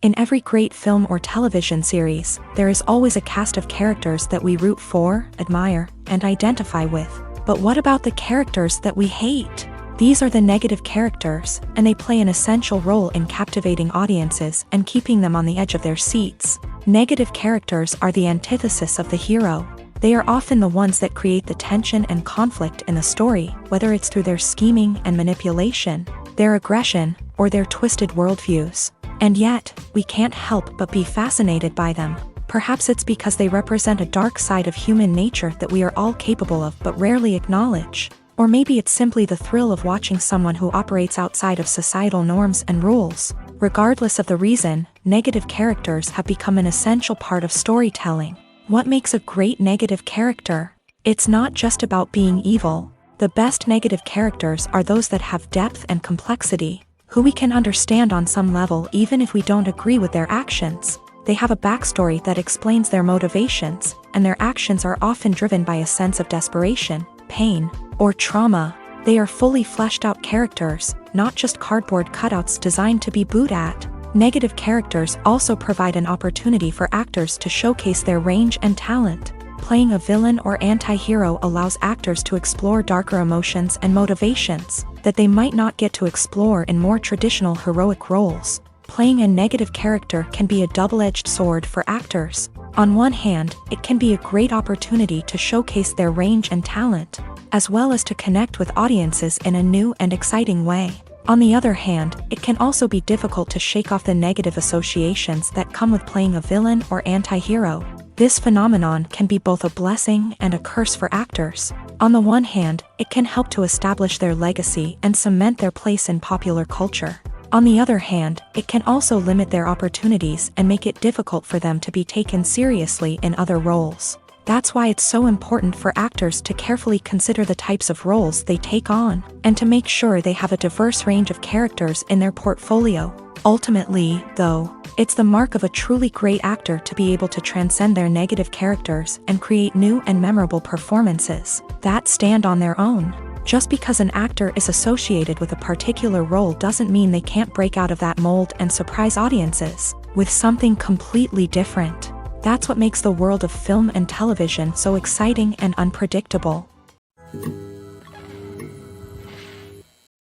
In every great film or television series, there is always a cast of characters that we root for, admire, and identify with. But what about the characters that we hate? These are the negative characters, and they play an essential role in captivating audiences and keeping them on the edge of their seats. Negative characters are the antithesis of the hero. They are often the ones that create the tension and conflict in the story, whether it's through their scheming and manipulation, their aggression, or their twisted worldviews. And yet, we can't help but be fascinated by them. Perhaps it's because they represent a dark side of human nature that we are all capable of but rarely acknowledge. Or maybe it's simply the thrill of watching someone who operates outside of societal norms and rules. Regardless of the reason, negative characters have become an essential part of storytelling. What makes a great negative character? It's not just about being evil. The best negative characters are those that have depth and complexity, who we can understand on some level even if we don't agree with their actions. They have a backstory that explains their motivations, and their actions are often driven by a sense of desperation, pain, or trauma. They are fully fleshed out characters, not just cardboard cutouts designed to be booed at. Negative characters also provide an opportunity for actors to showcase their range and talent. Playing a villain or anti-hero allows actors to explore darker emotions and motivations that they might not get to explore in more traditional heroic roles. Playing a negative character can be a double-edged sword for actors. On one hand, it can be a great opportunity to showcase their range and talent, as well as to connect with audiences in a new and exciting way. On the other hand, it can also be difficult to shake off the negative associations that come with playing a villain or anti-hero. This phenomenon can be both a blessing and a curse for actors. On the one hand, it can help to establish their legacy and cement their place in popular culture. On the other hand, it can also limit their opportunities and make it difficult for them to be taken seriously in other roles. That's why it's so important for actors to carefully consider the types of roles they take on, and to make sure they have a diverse range of characters in their portfolio. Ultimately, though, it's the mark of a truly great actor to be able to transcend their negative characters and create new and memorable performances that stand on their own. Just because an actor is associated with a particular role doesn't mean they can't break out of that mold and surprise audiences with something completely different. That's what makes the world of film and television so exciting and unpredictable.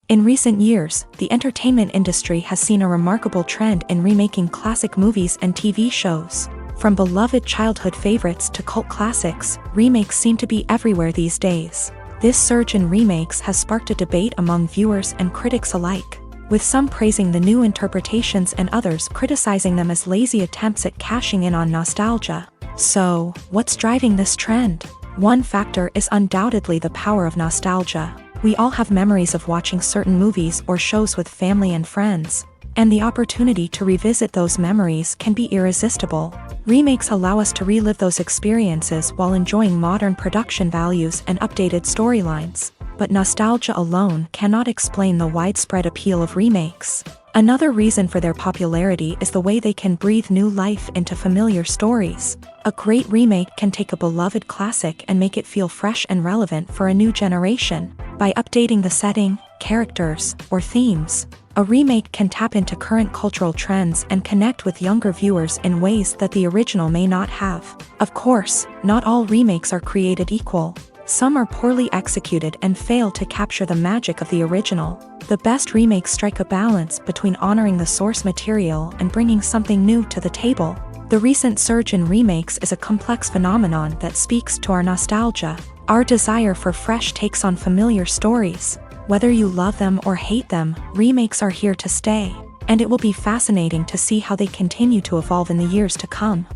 In recent years, the entertainment industry has seen a remarkable trend in remaking classic movies and TV shows. From beloved childhood favorites to cult classics, remakes seem to be everywhere these days. This surge in remakes has sparked a debate among viewers and critics alike, with some praising the new interpretations and others criticizing them as lazy attempts at cashing in on nostalgia. So, what's driving this trend? One factor is undoubtedly the power of nostalgia. We all have memories of watching certain movies or shows with family and friends, and the opportunity to revisit those memories can be irresistible. Remakes allow us to relive those experiences while enjoying modern production values and updated storylines. But nostalgia alone cannot explain the widespread appeal of remakes. Another reason for their popularity is the way they can breathe new life into familiar stories. A great remake can take a beloved classic and make it feel fresh and relevant for a new generation. By updating the setting, characters, or themes. A remake can tap into current cultural trends and connect with younger viewers in ways that the original may not have. Of course, not all remakes are created equal. Some are poorly executed and fail to capture the magic of the original. The best remakes strike a balance between honoring the source material and bringing something new to the table. The recent surge in remakes is a complex phenomenon that speaks to our nostalgia, our desire for fresh takes on familiar stories. Whether you love them or hate them, remakes are here to stay, and it will be fascinating to see how they continue to evolve in the years to come.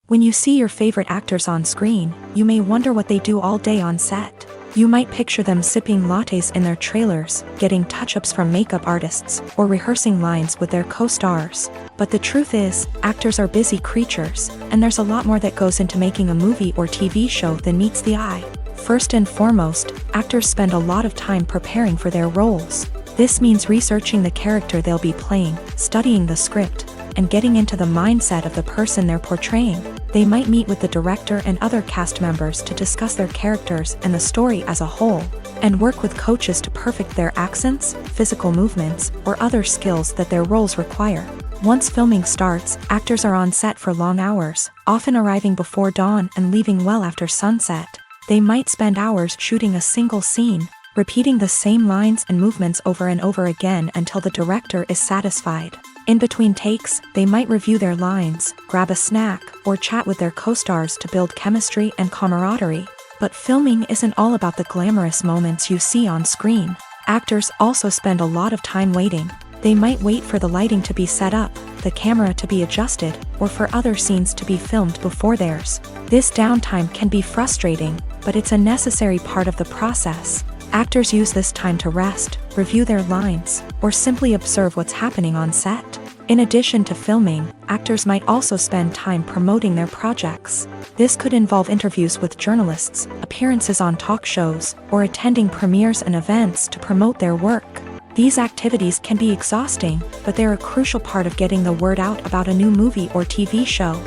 When you see your favorite actors on screen, you may wonder what they do all day on set. You might picture them sipping lattes in their trailers, getting touch-ups from makeup artists, or rehearsing lines with their co-stars. But the truth is, actors are busy creatures, and there's a lot more that goes into making a movie or TV show than meets the eye. First and foremost, actors spend a lot of time preparing for their roles. This means researching the character they'll be playing, studying the script, and getting into the mindset of the person they're portraying. They might meet with the director and other cast members to discuss their characters and the story as a whole, and work with coaches to perfect their accents, physical movements, or other skills that their roles require. Once filming starts, actors are on set for long hours, often arriving before dawn and leaving well after sunset. They might spend hours shooting a single scene, repeating the same lines and movements over and over again until the director is satisfied. In between takes, they might review their lines, grab a snack, or chat with their co-stars to build chemistry and camaraderie. But filming isn't all about the glamorous moments you see on screen. Actors also spend a lot of time waiting. They might wait for the lighting to be set up, the camera to be adjusted, or for other scenes to be filmed before theirs. This downtime can be frustrating, but it's a necessary part of the process. Actors use this time to rest, review their lines, or simply observe what's happening on set. In addition to filming, actors might also spend time promoting their projects. This could involve interviews with journalists, appearances on talk shows, or attending premieres and events to promote their work. These activities can be exhausting, but they're a crucial part of getting the word out about a new movie or TV show.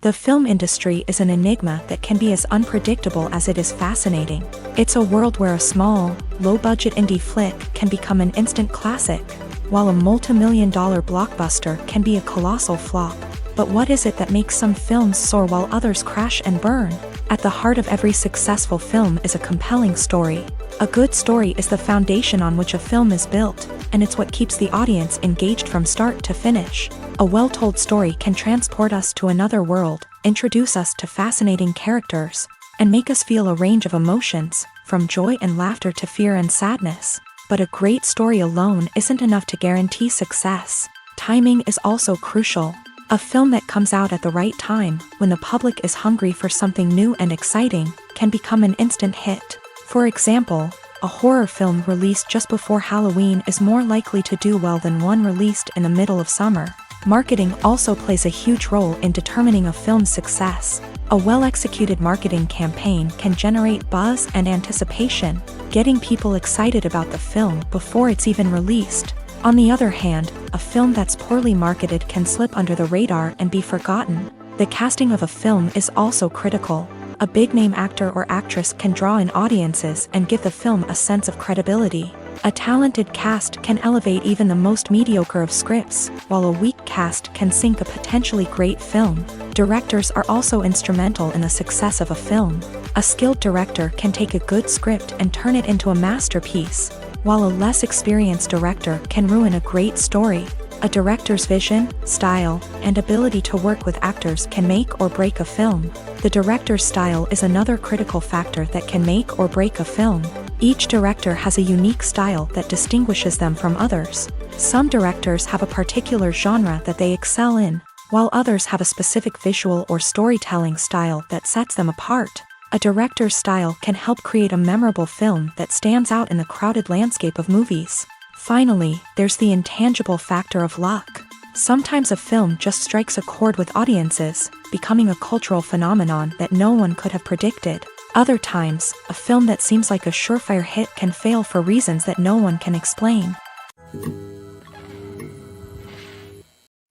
The film industry is an enigma that can be as unpredictable as it is fascinating. It's a world where a small, low-budget indie flick can become an instant classic, while a multi-million-dollar blockbuster can be a colossal flop. But what is it that makes some films soar while others crash and burn? At the heart of every successful film is a compelling story. A good story is the foundation on which a film is built, and it's what keeps the audience engaged from start to finish. A well-told story can transport us to another world, introduce us to fascinating characters, and make us feel a range of emotions, from joy and laughter to fear and sadness. But a great story alone isn't enough to guarantee success. Timing is also crucial. A film that comes out at the right time, when the public is hungry for something new and exciting, can become an instant hit. For example, a horror film released just before Halloween is more likely to do well than one released in the middle of summer. Marketing also plays a huge role in determining a film's success. A well-executed marketing campaign can generate buzz and anticipation, getting people excited about the film before it's even released. On the other hand, a film that's poorly marketed can slip under the radar and be forgotten. The casting of a film is also critical. A big-name actor or actress can draw in audiences and give the film a sense of credibility. A talented cast can elevate even the most mediocre of scripts, while a weak cast can sink a potentially great film. Directors are also instrumental in the success of a film. A skilled director can take a good script and turn it into a masterpiece, while a less experienced director can ruin a great story. A director's vision, style, and ability to work with actors can make or break a film. The director's style is another critical factor that can make or break a film. Each director has a unique style that distinguishes them from others. Some directors have a particular genre that they excel in, while others have a specific visual or storytelling style that sets them apart. A director's style can help create a memorable film that stands out in the crowded landscape of movies. Finally, there's the intangible factor of luck. Sometimes a film just strikes a chord with audiences, becoming a cultural phenomenon that no one could have predicted. Other times, a film that seems like a surefire hit can fail for reasons that no one can explain.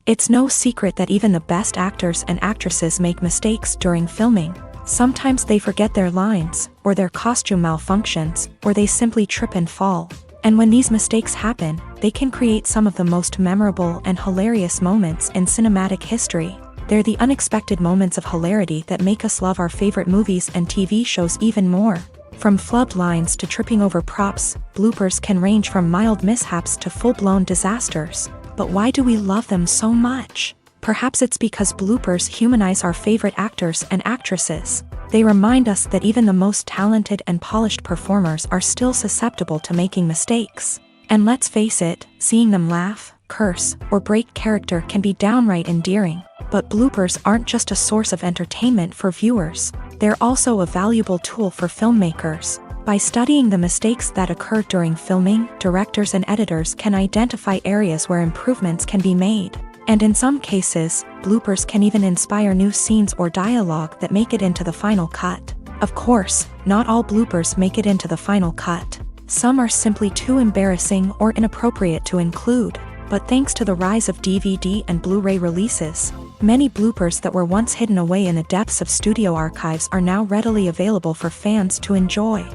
It's no secret that even the best actors and actresses make mistakes during filming. Sometimes they forget their lines, or their costume malfunctions, or they simply trip and fall. And when these mistakes happen, they can create some of the most memorable and hilarious moments in cinematic history. They're the unexpected moments of hilarity that make us love our favorite movies and TV shows even more. From flubbed lines to tripping over props, bloopers can range from mild mishaps to full-blown disasters. But why do we love them so much? Perhaps it's because bloopers humanize our favorite actors and actresses. They remind us that even the most talented and polished performers are still susceptible to making mistakes. And let's face it, seeing them laugh, curse, or break character can be downright endearing. But bloopers aren't just a source of entertainment for viewers. They're also a valuable tool for filmmakers. By studying the mistakes that occur during filming, directors and editors can identify areas where improvements can be made. And in some cases, bloopers can even inspire new scenes or dialogue that make it into the final cut. Of course, not all bloopers make it into the final cut. Some are simply too embarrassing or inappropriate to include. But thanks to the rise of DVD and Blu-ray releases, many bloopers that were once hidden away in the depths of studio archives are now readily available for fans to enjoy.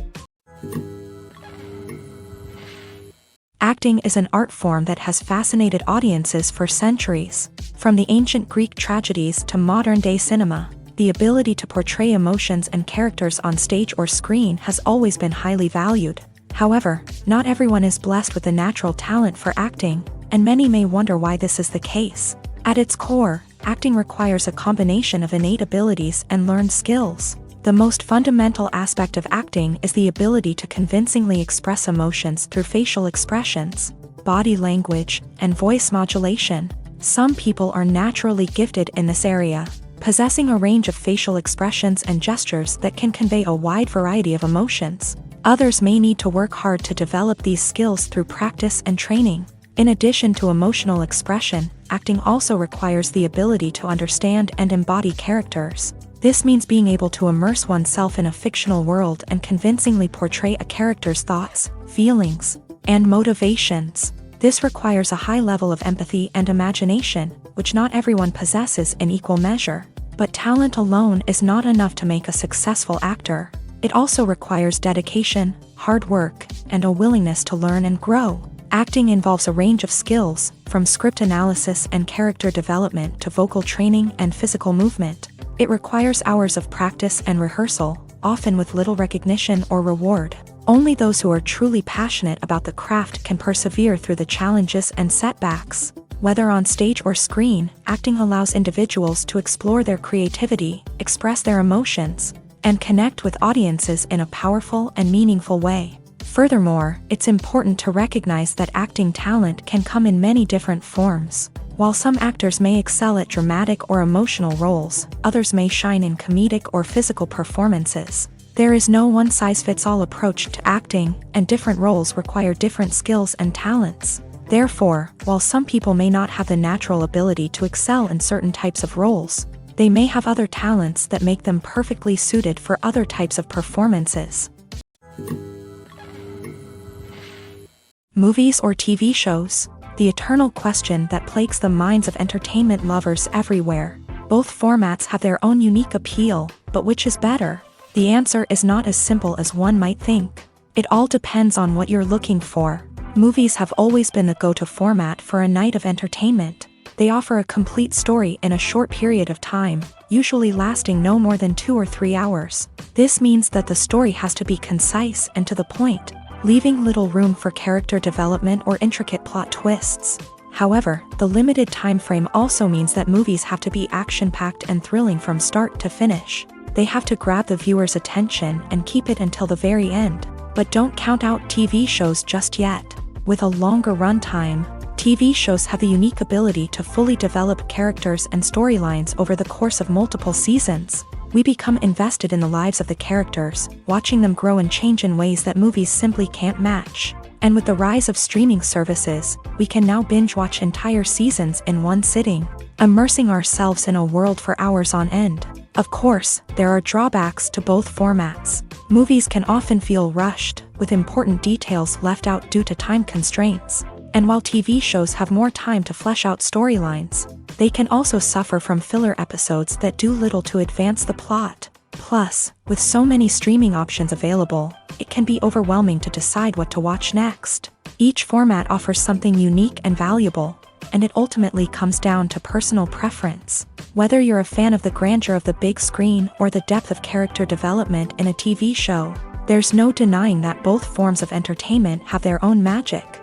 Acting is an art form that has fascinated audiences for centuries. From the ancient Greek tragedies to modern-day cinema, the ability to portray emotions and characters on stage or screen has always been highly valued. However, not everyone is blessed with the natural talent for acting, and many may wonder why this is the case. At its core, acting requires a combination of innate abilities and learned skills. The most fundamental aspect of acting is the ability to convincingly express emotions through facial expressions, body language, and voice modulation. Some people are naturally gifted in this area, possessing a range of facial expressions and gestures that can convey a wide variety of emotions. Others may need to work hard to develop these skills through practice and training. In addition to emotional expression, acting also requires the ability to understand and embody characters. This means being able to immerse oneself in a fictional world and convincingly portray a character's thoughts, feelings, and motivations. This requires a high level of empathy and imagination, which not everyone possesses in equal measure. But talent alone is not enough to make a successful actor. It also requires dedication, hard work, and a willingness to learn and grow. Acting involves a range of skills, from script analysis and character development to vocal training and physical movement. It requires hours of practice and rehearsal, often with little recognition or reward. Only those who are truly passionate about the craft can persevere through the challenges and setbacks. Whether on stage or screen, acting allows individuals to explore their creativity, express their emotions, and connect with audiences in a powerful and meaningful way. Furthermore, it's important to recognize that acting talent can come in many different forms. While some actors may excel at dramatic or emotional roles, others may shine in comedic or physical performances. There is no one-size-fits-all approach to acting, and different roles require different skills and talents. Therefore, while some people may not have the natural ability to excel in certain types of roles, they may have other talents that make them perfectly suited for other types of performances. Movies or TV shows? The eternal question that plagues the minds of entertainment lovers everywhere. Both formats have their own unique appeal, but which is better? The answer is not as simple as one might think. It all depends on what you're looking for. Movies have always been the go-to format for a night of entertainment. They offer a complete story in a short period of time, usually lasting no more than 2 or 3 hours. This means that the story has to be concise and to the point, leaving little room for character development or intricate plot twists. However, the limited time frame also means that movies have to be action-packed and thrilling from start to finish. They have to grab the viewer's attention and keep it until the very end. But don't count out TV shows just yet. With a longer runtime, TV shows have the unique ability to fully develop characters and storylines over the course of multiple seasons. We become invested in the lives of the characters, watching them grow and change in ways that movies simply can't match. And with the rise of streaming services, we can now binge-watch entire seasons in one sitting, immersing ourselves in a world for hours on end. Of course, there are drawbacks to both formats. Movies can often feel rushed, with important details left out due to time constraints. And while TV shows have more time to flesh out storylines, they can also suffer from filler episodes that do little to advance the plot. Plus, with so many streaming options available, it can be overwhelming to decide what to watch next. Each format offers something unique and valuable, and it ultimately comes down to personal preference. Whether you're a fan of the grandeur of the big screen or the depth of character development in a TV show, there's no denying that both forms of entertainment have their own magic.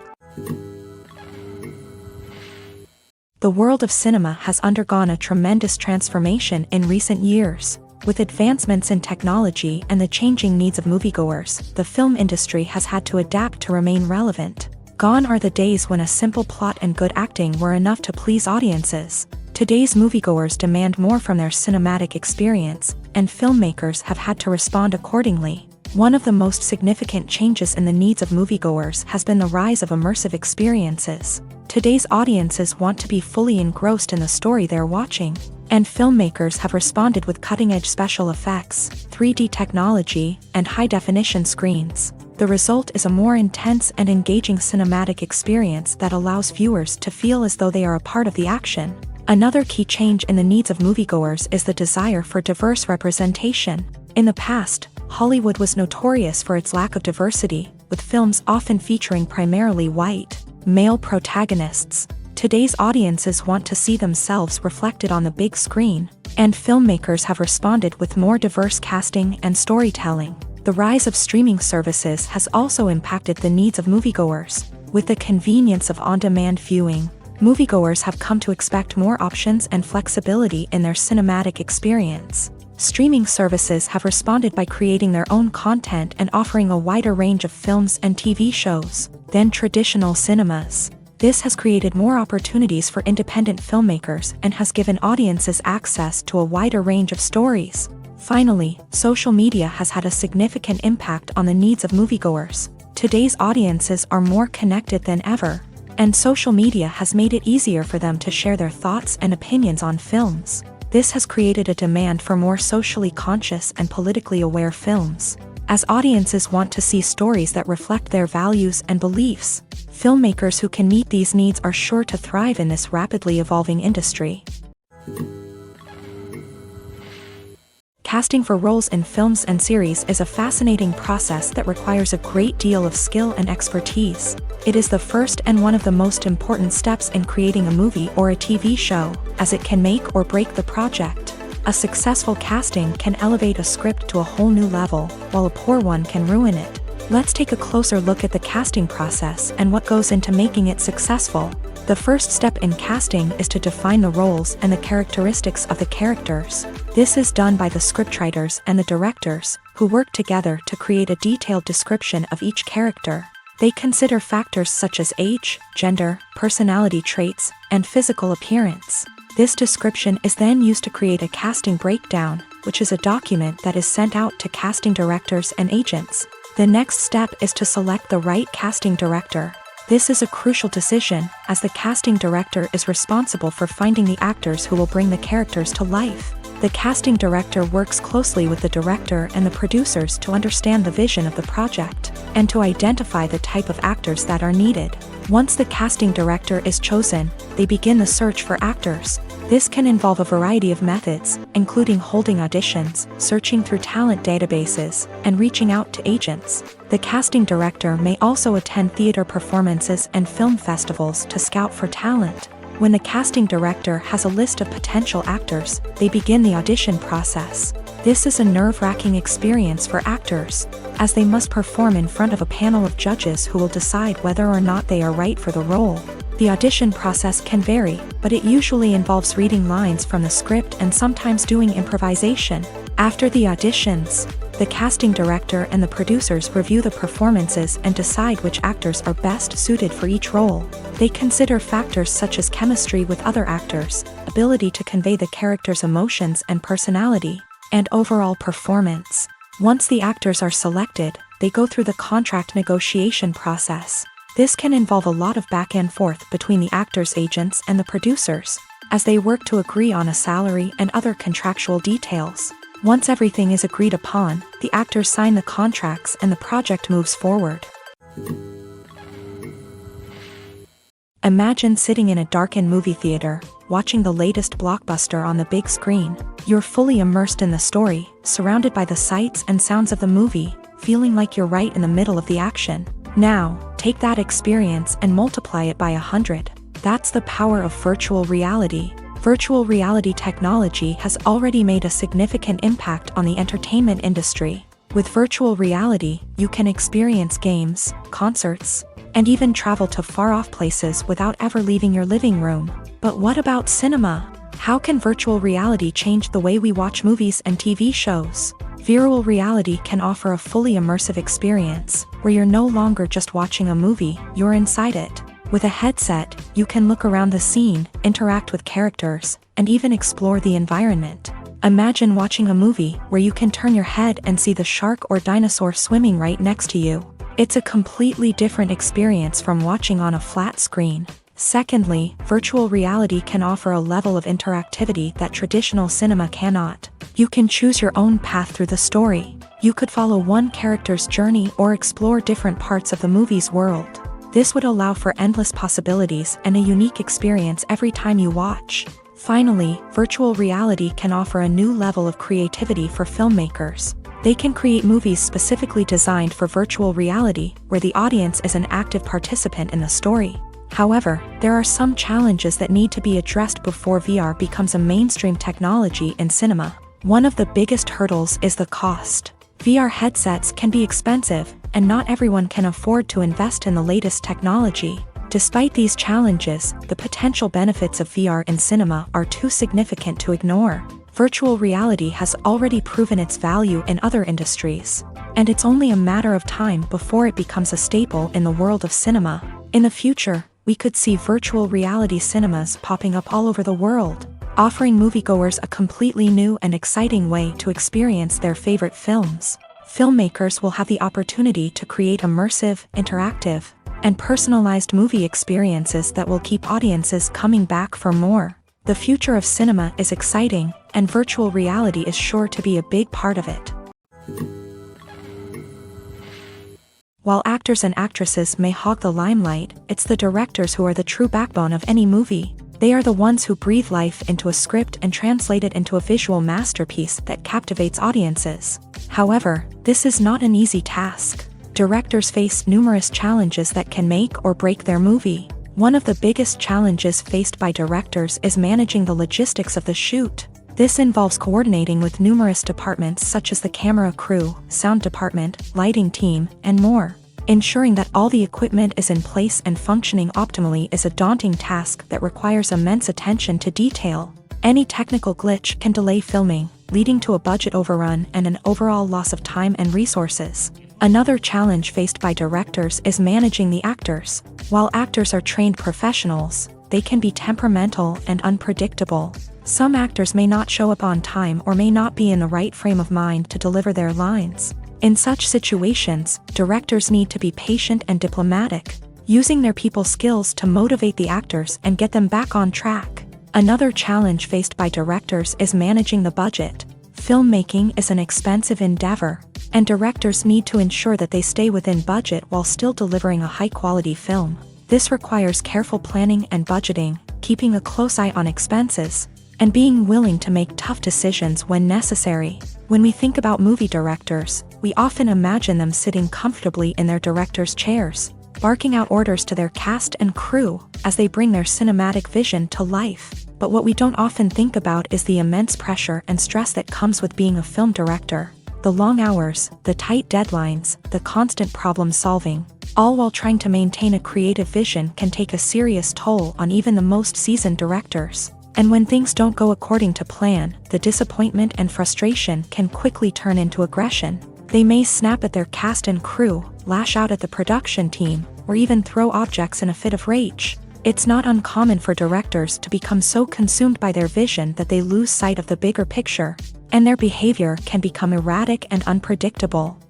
The world of cinema has undergone a tremendous transformation in recent years. With advancements in technology and the changing needs of moviegoers, the film industry has had to adapt to remain relevant. Gone are the days when a simple plot and good acting were enough to please audiences. Today's moviegoers demand more from their cinematic experience, and filmmakers have had to respond accordingly. One of the most significant changes in the needs of moviegoers has been the rise of immersive experiences. Today's audiences want to be fully engrossed in the story they're watching, and filmmakers have responded with cutting-edge special effects, 3D technology, and high-definition screens. The result is a more intense and engaging cinematic experience that allows viewers to feel as though they are a part of the action. Another key change in the needs of moviegoers is the desire for diverse representation. In the past, Hollywood was notorious for its lack of diversity, with films often featuring primarily white, male protagonists. Today's audiences want to see themselves reflected on the big screen, and filmmakers have responded with more diverse casting and storytelling. The rise of streaming services has also impacted the needs of moviegoers. With the convenience of on-demand viewing, moviegoers have come to expect more options and flexibility in their cinematic experience. Streaming services have responded by creating their own content and offering a wider range of films and TV shows than traditional cinemas. This has created more opportunities for independent filmmakers and has given audiences access to a wider range of stories. Finally, social media has had a significant impact on the needs of moviegoers. Today's audiences are more connected than ever, and social media has made it easier for them to share their thoughts and opinions on films. This has created a demand for more socially conscious and politically aware films. As audiences want to see stories that reflect their values and beliefs, filmmakers who can meet these needs are sure to thrive in this rapidly evolving industry. Casting for roles in films and series is a fascinating process that requires a great deal of skill and expertise. It is the first and one of the most important steps in creating a movie or a TV show, as it can make or break the project. A successful casting can elevate a script to a whole new level, while a poor one can ruin it. Let's take a closer look at the casting process and what goes into making it successful. The first step in casting is to define the roles and the characteristics of the characters. This is done by the scriptwriters and the directors, who work together to create a detailed description of each character. They consider factors such as age, gender, personality traits, and physical appearance. This description is then used to create a casting breakdown, which is a document that is sent out to casting directors and agents. The next step is to select the right casting director. This is a crucial decision, as the casting director is responsible for finding the actors who will bring the characters to life. The casting director works closely with the director and the producers to understand the vision of the project, and to identify the type of actors that are needed. Once the casting director is chosen, they begin the search for actors. This can involve a variety of methods, including holding auditions, searching through talent databases, and reaching out to agents. The casting director may also attend theater performances and film festivals to scout for talent. When the casting director has a list of potential actors, they begin the audition process. This is a nerve-wracking experience for actors, as they must perform in front of a panel of judges who will decide whether or not they are right for the role. The audition process can vary, but it usually involves reading lines from the script and sometimes doing improvisation. After the auditions, the casting director and the producers review the performances and decide which actors are best suited for each role. They consider factors such as chemistry with other actors, ability to convey the character's emotions and personality, and overall performance. Once the actors are selected, they go through the contract negotiation process. This can involve a lot of back and forth between the actors' agents and the producers, as they work to agree on a salary and other contractual details. Once everything is agreed upon, the actors sign the contracts and the project moves forward. Imagine sitting in a darkened movie theater, watching the latest blockbuster on the big screen. You're fully immersed in the story, surrounded by the sights and sounds of the movie, feeling like you're right in the middle of the action. Now, take that experience and multiply it by 100. That's the power of virtual reality. Virtual reality technology has already made a significant impact on the entertainment industry. With virtual reality, you can experience games, concerts, and even travel to far-off places without ever leaving your living room. But what about cinema? How can virtual reality change the way we watch movies and TV shows? Virtual reality can offer a fully immersive experience, where you're no longer just watching a movie, you're inside it. With a headset, you can look around the scene, interact with characters, and even explore the environment. Imagine watching a movie where you can turn your head and see the shark or dinosaur swimming right next to you. It's a completely different experience from watching on a flat screen. Secondly, virtual reality can offer a level of interactivity that traditional cinema cannot. You can choose your own path through the story. You could follow one character's journey or explore different parts of the movie's world. This would allow for endless possibilities and a unique experience every time you watch. Finally, virtual reality can offer a new level of creativity for filmmakers. They can create movies specifically designed for virtual reality, where the audience is an active participant in the story. However, there are some challenges that need to be addressed before VR becomes a mainstream technology in cinema. One of the biggest hurdles is the cost. VR headsets can be expensive, and not everyone can afford to invest in the latest technology. Despite these challenges, the potential benefits of VR in cinema are too significant to ignore. Virtual reality has already proven its value in other industries, and it's only a matter of time before it becomes a staple in the world of cinema. In the future, we could see virtual reality cinemas popping up all over the world, offering moviegoers a completely new and exciting way to experience their favorite films. Filmmakers will have the opportunity to create immersive, interactive, and personalized movie experiences that will keep audiences coming back for more. The future of cinema is exciting, and virtual reality is sure to be a big part of it. While actors and actresses may hog the limelight, it's the directors who are the true backbone of any movie. They are the ones who breathe life into a script and translate it into a visual masterpiece that captivates audiences. However, this is not an easy task. Directors face numerous challenges that can make or break their movie. One of the biggest challenges faced by directors is managing the logistics of the shoot. This involves coordinating with numerous departments such as the camera crew, sound department, lighting team, and more. Ensuring that all the equipment is in place and functioning optimally is a daunting task that requires immense attention to detail. Any technical glitch can delay filming, leading to a budget overrun and an overall loss of time and resources. Another challenge faced by directors is managing the actors. While actors are trained professionals, they can be temperamental and unpredictable. Some actors may not show up on time or may not be in the right frame of mind to deliver their lines. In such situations, directors need to be patient and diplomatic, using their people skills to motivate the actors and get them back on track. Another challenge faced by directors is managing the budget. Filmmaking is an expensive endeavor, and directors need to ensure that they stay within budget while still delivering a high-quality film. This requires careful planning and budgeting, keeping a close eye on expenses, and being willing to make tough decisions when necessary. When we think about movie directors, we often imagine them sitting comfortably in their director's chairs, barking out orders to their cast and crew as they bring their cinematic vision to life. But what we don't often think about is the immense pressure and stress that comes with being a film director. The long hours, the tight deadlines, the constant problem solving, all while trying to maintain a creative vision can take a serious toll on even the most seasoned directors. And when things don't go according to plan, the disappointment and frustration can quickly turn into aggression. They may snap at their cast and crew, lash out at the production team, or even throw objects in a fit of rage. It's not uncommon for directors to become so consumed by their vision that they lose sight of the bigger picture, and their behavior can become erratic and unpredictable.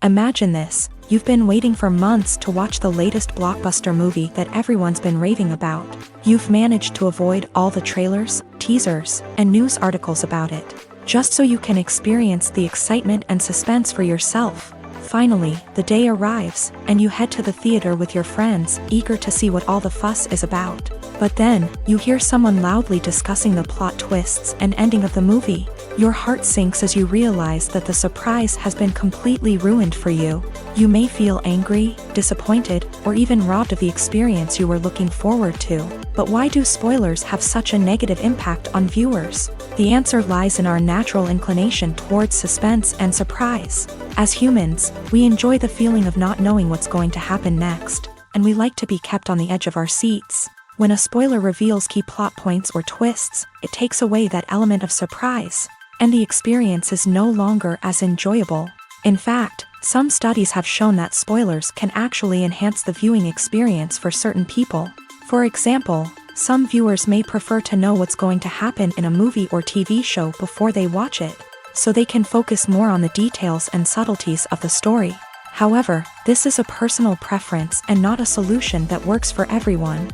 Imagine this. You've been waiting for months to watch the latest blockbuster movie that everyone's been raving about. You've managed to avoid all the trailers, teasers, and news articles about it, just so you can experience the excitement and suspense for yourself. Finally, the day arrives, and you head to the theater with your friends, eager to see what all the fuss is about. But then, you hear someone loudly discussing the plot twists and ending of the movie. Your heart sinks as you realize that the surprise has been completely ruined for you. You may feel angry, disappointed, or even robbed of the experience you were looking forward to. But why do spoilers have such a negative impact on viewers? The answer lies in our natural inclination towards suspense and surprise. As humans, we enjoy the feeling of not knowing what's going to happen next, and we like to be kept on the edge of our seats. When a spoiler reveals key plot points or twists, it takes away that element of surprise, and the experience is no longer as enjoyable. In fact, some studies have shown that spoilers can actually enhance the viewing experience for certain people. For example, some viewers may prefer to know what's going to happen in a movie or TV show before they watch it, so they can focus more on the details and subtleties of the story. However, this is a personal preference and not a solution that works for everyone.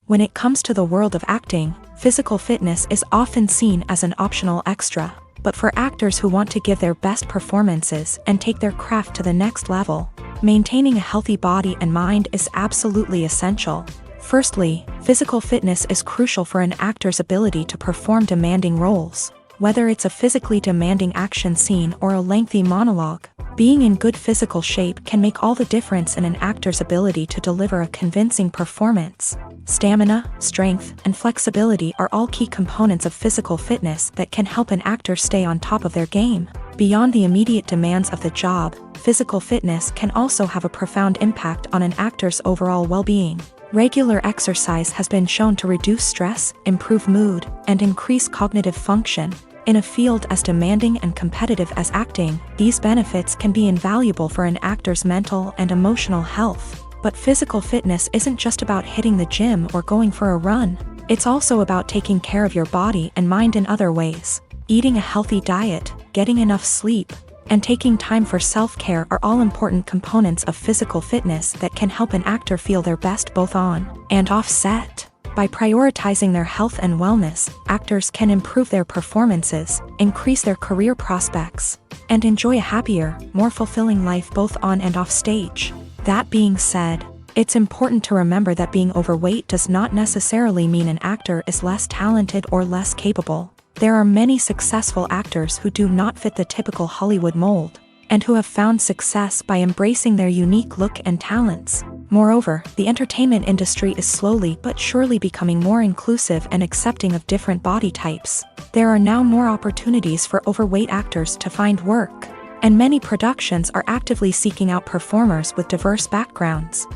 When it comes to the world of acting, physical fitness is often seen as an optional extra. But for actors who want to give their best performances and take their craft to the next level, maintaining a healthy body and mind is absolutely essential. Firstly, physical fitness is crucial for an actor's ability to perform demanding roles. Whether it's a physically demanding action scene or a lengthy monologue, being in good physical shape can make all the difference in an actor's ability to deliver a convincing performance. Stamina, strength, and flexibility are all key components of physical fitness that can help an actor stay on top of their game. Beyond the immediate demands of the job, physical fitness can also have a profound impact on an actor's overall well-being. Regular exercise has been shown to reduce stress, improve mood, and increase cognitive function. In a field as demanding and competitive as acting, these benefits can be invaluable for an actor's mental and emotional health. But physical fitness isn't just about hitting the gym or going for a run. It's also about taking care of your body and mind in other ways. Eating a healthy diet, getting enough sleep, and taking time for self-care are all important components of physical fitness that can help an actor feel their best both on and off set. By prioritizing their health and wellness, actors can improve their performances, increase their career prospects, and enjoy a happier, more fulfilling life both on and off stage. That being said, it's important to remember that being overweight does not necessarily mean an actor is less talented or less capable. There are many successful actors who do not fit the typical Hollywood mold, and who have found success by embracing their unique look and talents. Moreover, the entertainment industry is slowly but surely becoming more inclusive and accepting of different body types. There are now more opportunities for overweight actors to find work, and many productions are actively seeking out performers with diverse backgrounds.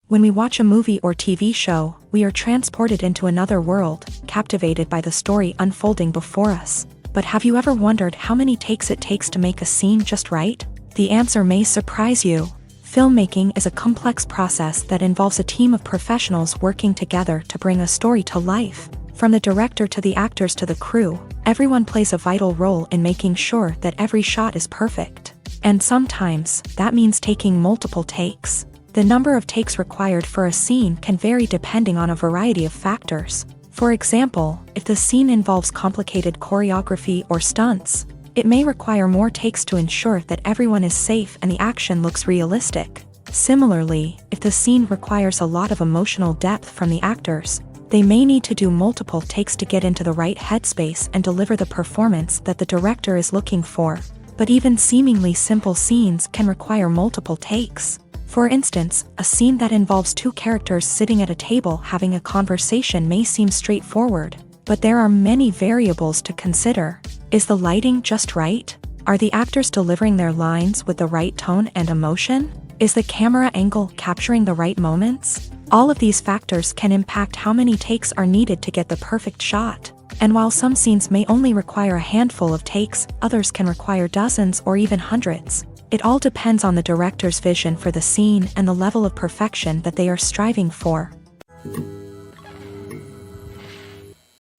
When we watch a movie or TV show, we are transported into another world, captivated by the story unfolding before us. But have you ever wondered how many takes it takes to make a scene just right? The answer may surprise you. Filmmaking is a complex process that involves a team of professionals working together to bring a story to life. From the director to the actors to the crew, everyone plays a vital role in making sure that every shot is perfect. And sometimes, that means taking multiple takes. The number of takes required for a scene can vary depending on a variety of factors. For example, if the scene involves complicated choreography or stunts, it may require more takes to ensure that everyone is safe and the action looks realistic. Similarly, if the scene requires a lot of emotional depth from the actors, they may need to do multiple takes to get into the right headspace and deliver the performance that the director is looking for. But even seemingly simple scenes can require multiple takes. For instance, a scene that involves two characters sitting at a table having a conversation may seem straightforward, but there are many variables to consider. Is the lighting just right? Are the actors delivering their lines with the right tone and emotion? Is the camera angle capturing the right moments? All of these factors can impact how many takes are needed to get the perfect shot. And while some scenes may only require a handful of takes, others can require dozens or even hundreds. It all depends on the director's vision for the scene and the level of perfection that they are striving for.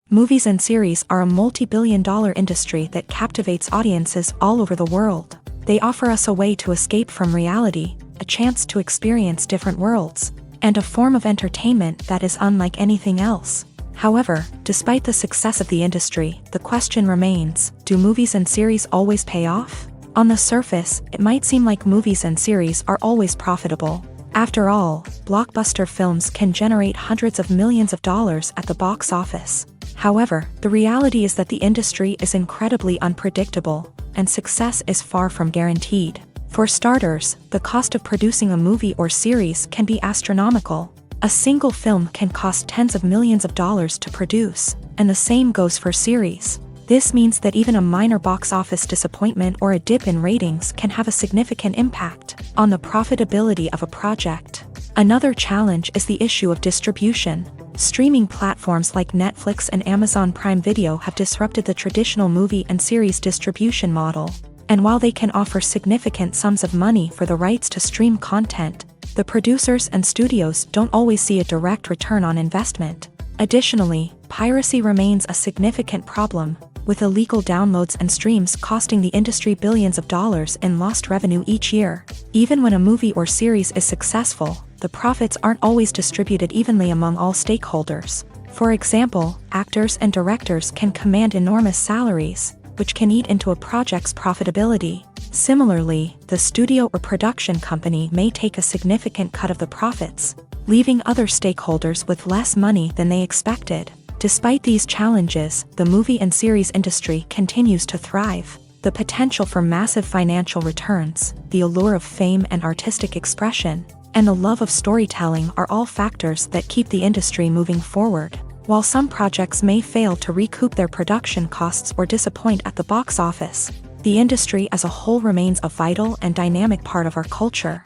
Movies and series are a multi-billion-dollar industry that captivates audiences all over the world. They offer us a way to escape from reality, a chance to experience different worlds, and a form of entertainment that is unlike anything else. However, despite the success of the industry, the question remains, do movies and series always pay off? On the surface, it might seem like movies and series are always profitable. After all, blockbuster films can generate hundreds of millions of dollars at the box office. However, the reality is that the industry is incredibly unpredictable, and success is far from guaranteed. For starters, the cost of producing a movie or series can be astronomical. A single film can cost tens of millions of dollars to produce, and the same goes for series. This means that even a minor box office disappointment or a dip in ratings can have a significant impact on the profitability of a project. Another challenge is the issue of distribution. Streaming platforms like Netflix and Amazon Prime Video have disrupted the traditional movie and series distribution model. And while they can offer significant sums of money for the rights to stream content, the producers and studios don't always see a direct return on investment. Additionally, piracy remains a significant problem, with illegal downloads and streams costing the industry billions of dollars in lost revenue each year. Even when a movie or series is successful, the profits aren't always distributed evenly among all stakeholders. For example, actors and directors can command enormous salaries, which can eat into a project's profitability. Similarly, the studio or production company may take a significant cut of the profits, leaving other stakeholders with less money than they expected. Despite these challenges, the movie and series industry continues to thrive. The potential for massive financial returns, the allure of fame and artistic expression, and the love of storytelling are all factors that keep the industry moving forward. While some projects may fail to recoup their production costs or disappoint at the box office, the industry as a whole remains a vital and dynamic part of our culture.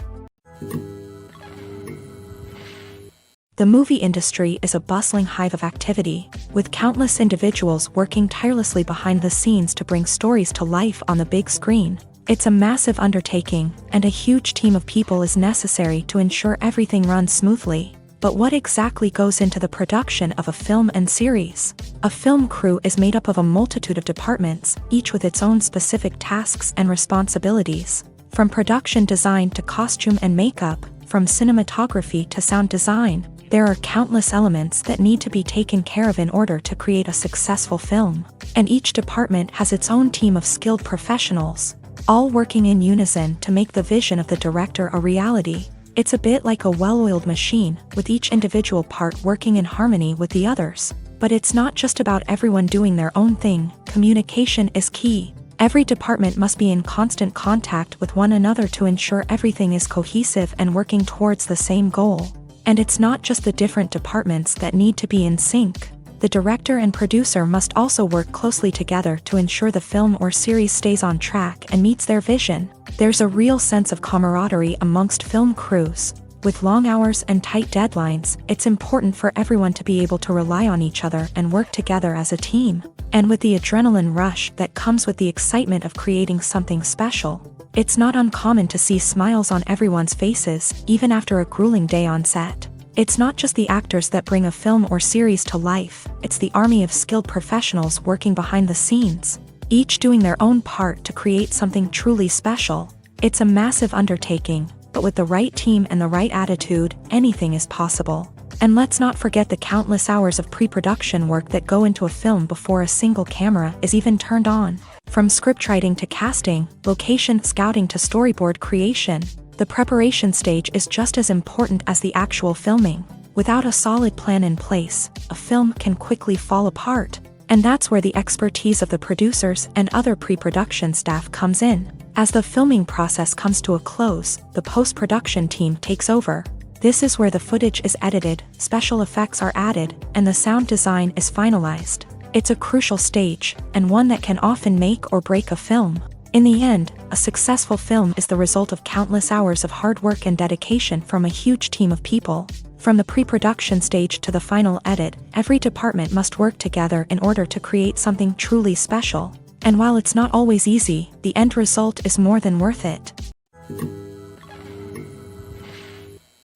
The movie industry is a bustling hive of activity, with countless individuals working tirelessly behind the scenes to bring stories to life on the big screen. It's a massive undertaking, and a huge team of people is necessary to ensure everything runs smoothly. But what exactly goes into the production of a film and series? A film crew is made up of a multitude of departments, each with its own specific tasks and responsibilities. From production design to costume and makeup, from cinematography to sound design, there are countless elements that need to be taken care of in order to create a successful film. And each department has its own team of skilled professionals, all working in unison to make the vision of the director a reality. It's a bit like a well-oiled machine, with each individual part working in harmony with the others. But it's not just about everyone doing their own thing. Communication is key. Every department must be in constant contact with one another to ensure everything is cohesive and working towards the same goal. And it's not just the different departments that need to be in sync. The director and producer must also work closely together to ensure the film or series stays on track and meets their vision. There's a real sense of camaraderie amongst film crews. With long hours and tight deadlines, it's important for everyone to be able to rely on each other and work together as a team. And with the adrenaline rush that comes with the excitement of creating something special, it's not uncommon to see smiles on everyone's faces, even after a grueling day on set. It's not just the actors that bring a film or series to life, it's the army of skilled professionals working behind the scenes, each doing their own part to create something truly special. It's a massive undertaking, but with the right team and the right attitude, anything is possible. And let's not forget the countless hours of pre-production work that go into a film before a single camera is even turned on. From scriptwriting to casting, location scouting to storyboard creation, the preparation stage is just as important as the actual filming. Without a solid plan in place, a film can quickly fall apart. And that's where the expertise of the producers and other pre-production staff comes in. As the filming process comes to a close, the post-production team takes over. This is where the footage is edited, special effects are added, and the sound design is finalized. It's a crucial stage, and one that can often make or break a film. In the end, a successful film is the result of countless hours of hard work and dedication from a huge team of people. From the pre-production stage to the final edit, every department must work together in order to create something truly special. And while it's not always easy, the end result is more than worth it.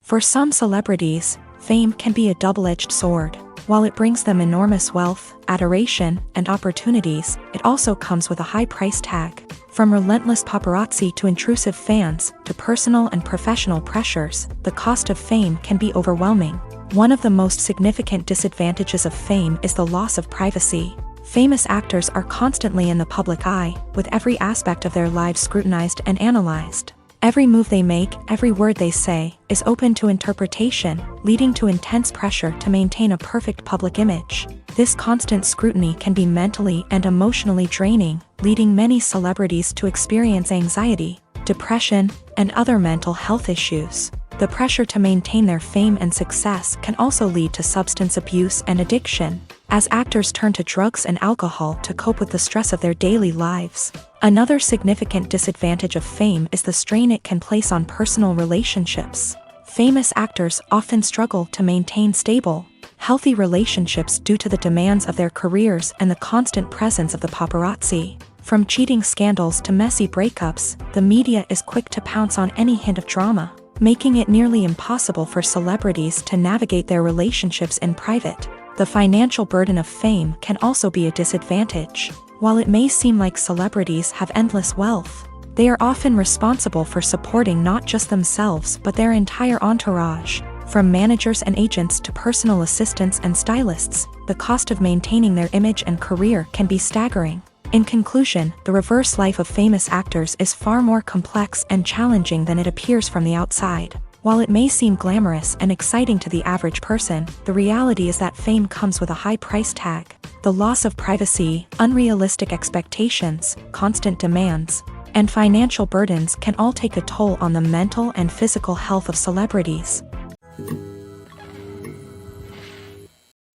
For some celebrities, fame can be a double-edged sword. While it brings them enormous wealth, adoration, and opportunities, it also comes with a high price tag. From relentless paparazzi to intrusive fans, to personal and professional pressures, the cost of fame can be overwhelming. One of the most significant disadvantages of fame is the loss of privacy. Famous actors are constantly in the public eye, with every aspect of their lives scrutinized and analyzed. Every move they make, every word they say, is open to interpretation, leading to intense pressure to maintain a perfect public image. This constant scrutiny can be mentally and emotionally draining, leading many celebrities to experience anxiety, depression, and other mental health issues. The pressure to maintain their fame and success can also lead to substance abuse and addiction, as actors turn to drugs and alcohol to cope with the stress of their daily lives. Another significant disadvantage of fame is the strain it can place on personal relationships. Famous actors often struggle to maintain stable, healthy relationships due to the demands of their careers and the constant presence of the paparazzi. From cheating scandals to messy breakups, the media is quick to pounce on any hint of drama, making it nearly impossible for celebrities to navigate their relationships in private. The financial burden of fame can also be a disadvantage. While it may seem like celebrities have endless wealth, they are often responsible for supporting not just themselves but their entire entourage. From managers and agents to personal assistants and stylists, the cost of maintaining their image and career can be staggering. In conclusion, the reverse life of famous actors is far more complex and challenging than it appears from the outside. While it may seem glamorous and exciting to the average person, the reality is that fame comes with a high price tag. The loss of privacy, unrealistic expectations, constant demands, and financial burdens can all take a toll on the mental and physical health of celebrities.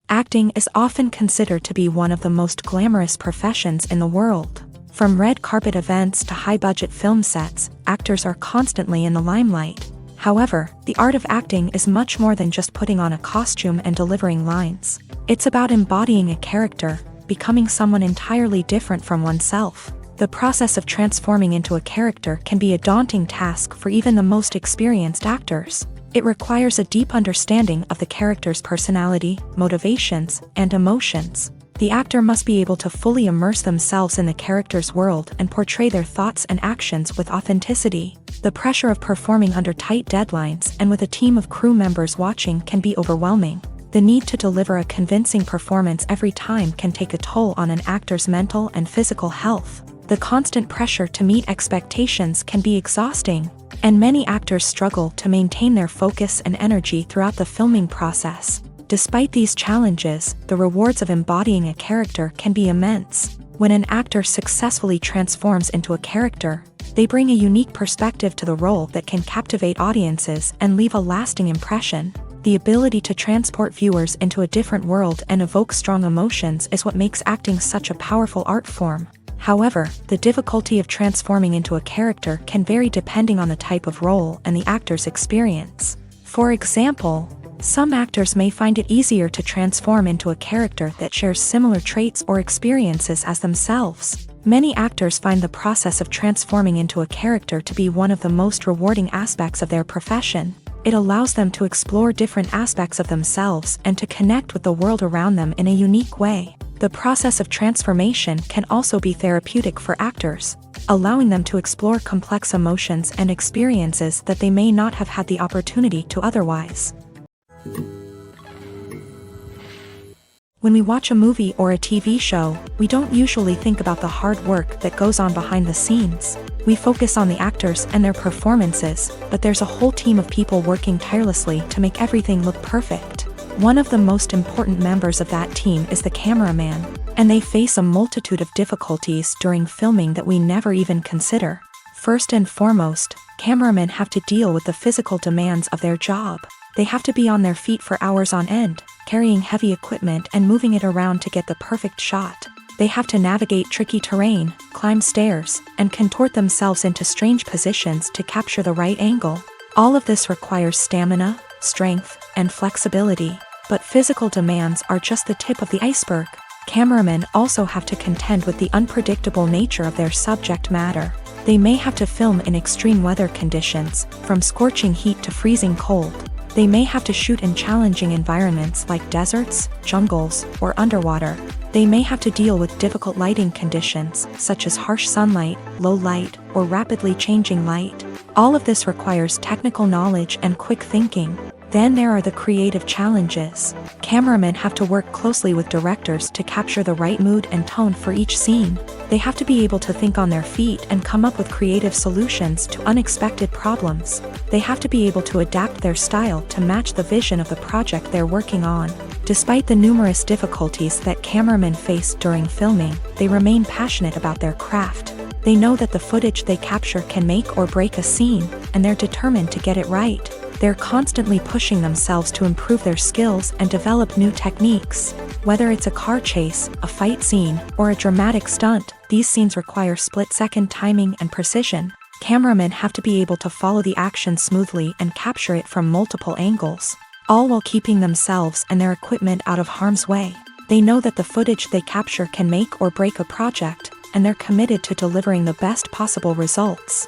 Acting is often considered to be one of the most glamorous professions in the world. From red carpet events to high-budget film sets, actors are constantly in the limelight. However, the art of acting is much more than just putting on a costume and delivering lines. It's about embodying a character, becoming someone entirely different from oneself. The process of transforming into a character can be a daunting task for even the most experienced actors. It requires a deep understanding of the character's personality, motivations, and emotions. The actor must be able to fully immerse themselves in the character's world and portray their thoughts and actions with authenticity. The pressure of performing under tight deadlines and with a team of crew members watching can be overwhelming. The need to deliver a convincing performance every time can take a toll on an actor's mental and physical health. The constant pressure to meet expectations can be exhausting, and many actors struggle to maintain their focus and energy throughout the filming process. Despite these challenges, the rewards of embodying a character can be immense. When an actor successfully transforms into a character, they bring a unique perspective to the role that can captivate audiences and leave a lasting impression. The ability to transport viewers into a different world and evoke strong emotions is what makes acting such a powerful art form. However, the difficulty of transforming into a character can vary depending on the type of role and the actor's experience. For example, some actors may find it easier to transform into a character that shares similar traits or experiences as themselves. Many actors find the process of transforming into a character to be one of the most rewarding aspects of their profession. It allows them to explore different aspects of themselves and to connect with the world around them in a unique way. The process of transformation can also be therapeutic for actors, allowing them to explore complex emotions and experiences that they may not have had the opportunity to otherwise. When we watch a movie or a TV show, we don't usually think about the hard work that goes on behind the scenes. We focus on the actors and their performances, but there's a whole team of people working tirelessly to make everything look perfect. One of the most important members of that team is the cameraman, and they face a multitude of difficulties during filming that we never even consider. First and foremost, cameramen have to deal with the physical demands of their job. They have to be on their feet for hours on end, carrying heavy equipment and moving it around to get the perfect shot. They have to navigate tricky terrain, climb stairs, and contort themselves into strange positions to capture the right angle. All of this requires stamina, strength, and flexibility. But physical demands are just the tip of the iceberg. Cameramen also have to contend with the unpredictable nature of their subject matter. They may have to film in extreme weather conditions, from scorching heat to freezing cold. They may have to shoot in challenging environments like deserts, jungles, or underwater. They may have to deal with difficult lighting conditions, such as harsh sunlight, low light, or rapidly changing light. All of this requires technical knowledge and quick thinking. Then there are the creative challenges. Cameramen have to work closely with directors to capture the right mood and tone for each scene. They have to be able to think on their feet and come up with creative solutions to unexpected problems. They have to be able to adapt their style to match the vision of the project they're working on. Despite the numerous difficulties that cameramen face during filming, they remain passionate about their craft. They know that the footage they capture can make or break a scene, and they're determined to get it right. They're constantly pushing themselves to improve their skills and develop new techniques. Whether it's a car chase, a fight scene, or a dramatic stunt, these scenes require split-second timing and precision. Cameramen have to be able to follow the action smoothly and capture it from multiple angles, all while keeping themselves and their equipment out of harm's way. They know that the footage they capture can make or break a project, and they're committed to delivering the best possible results.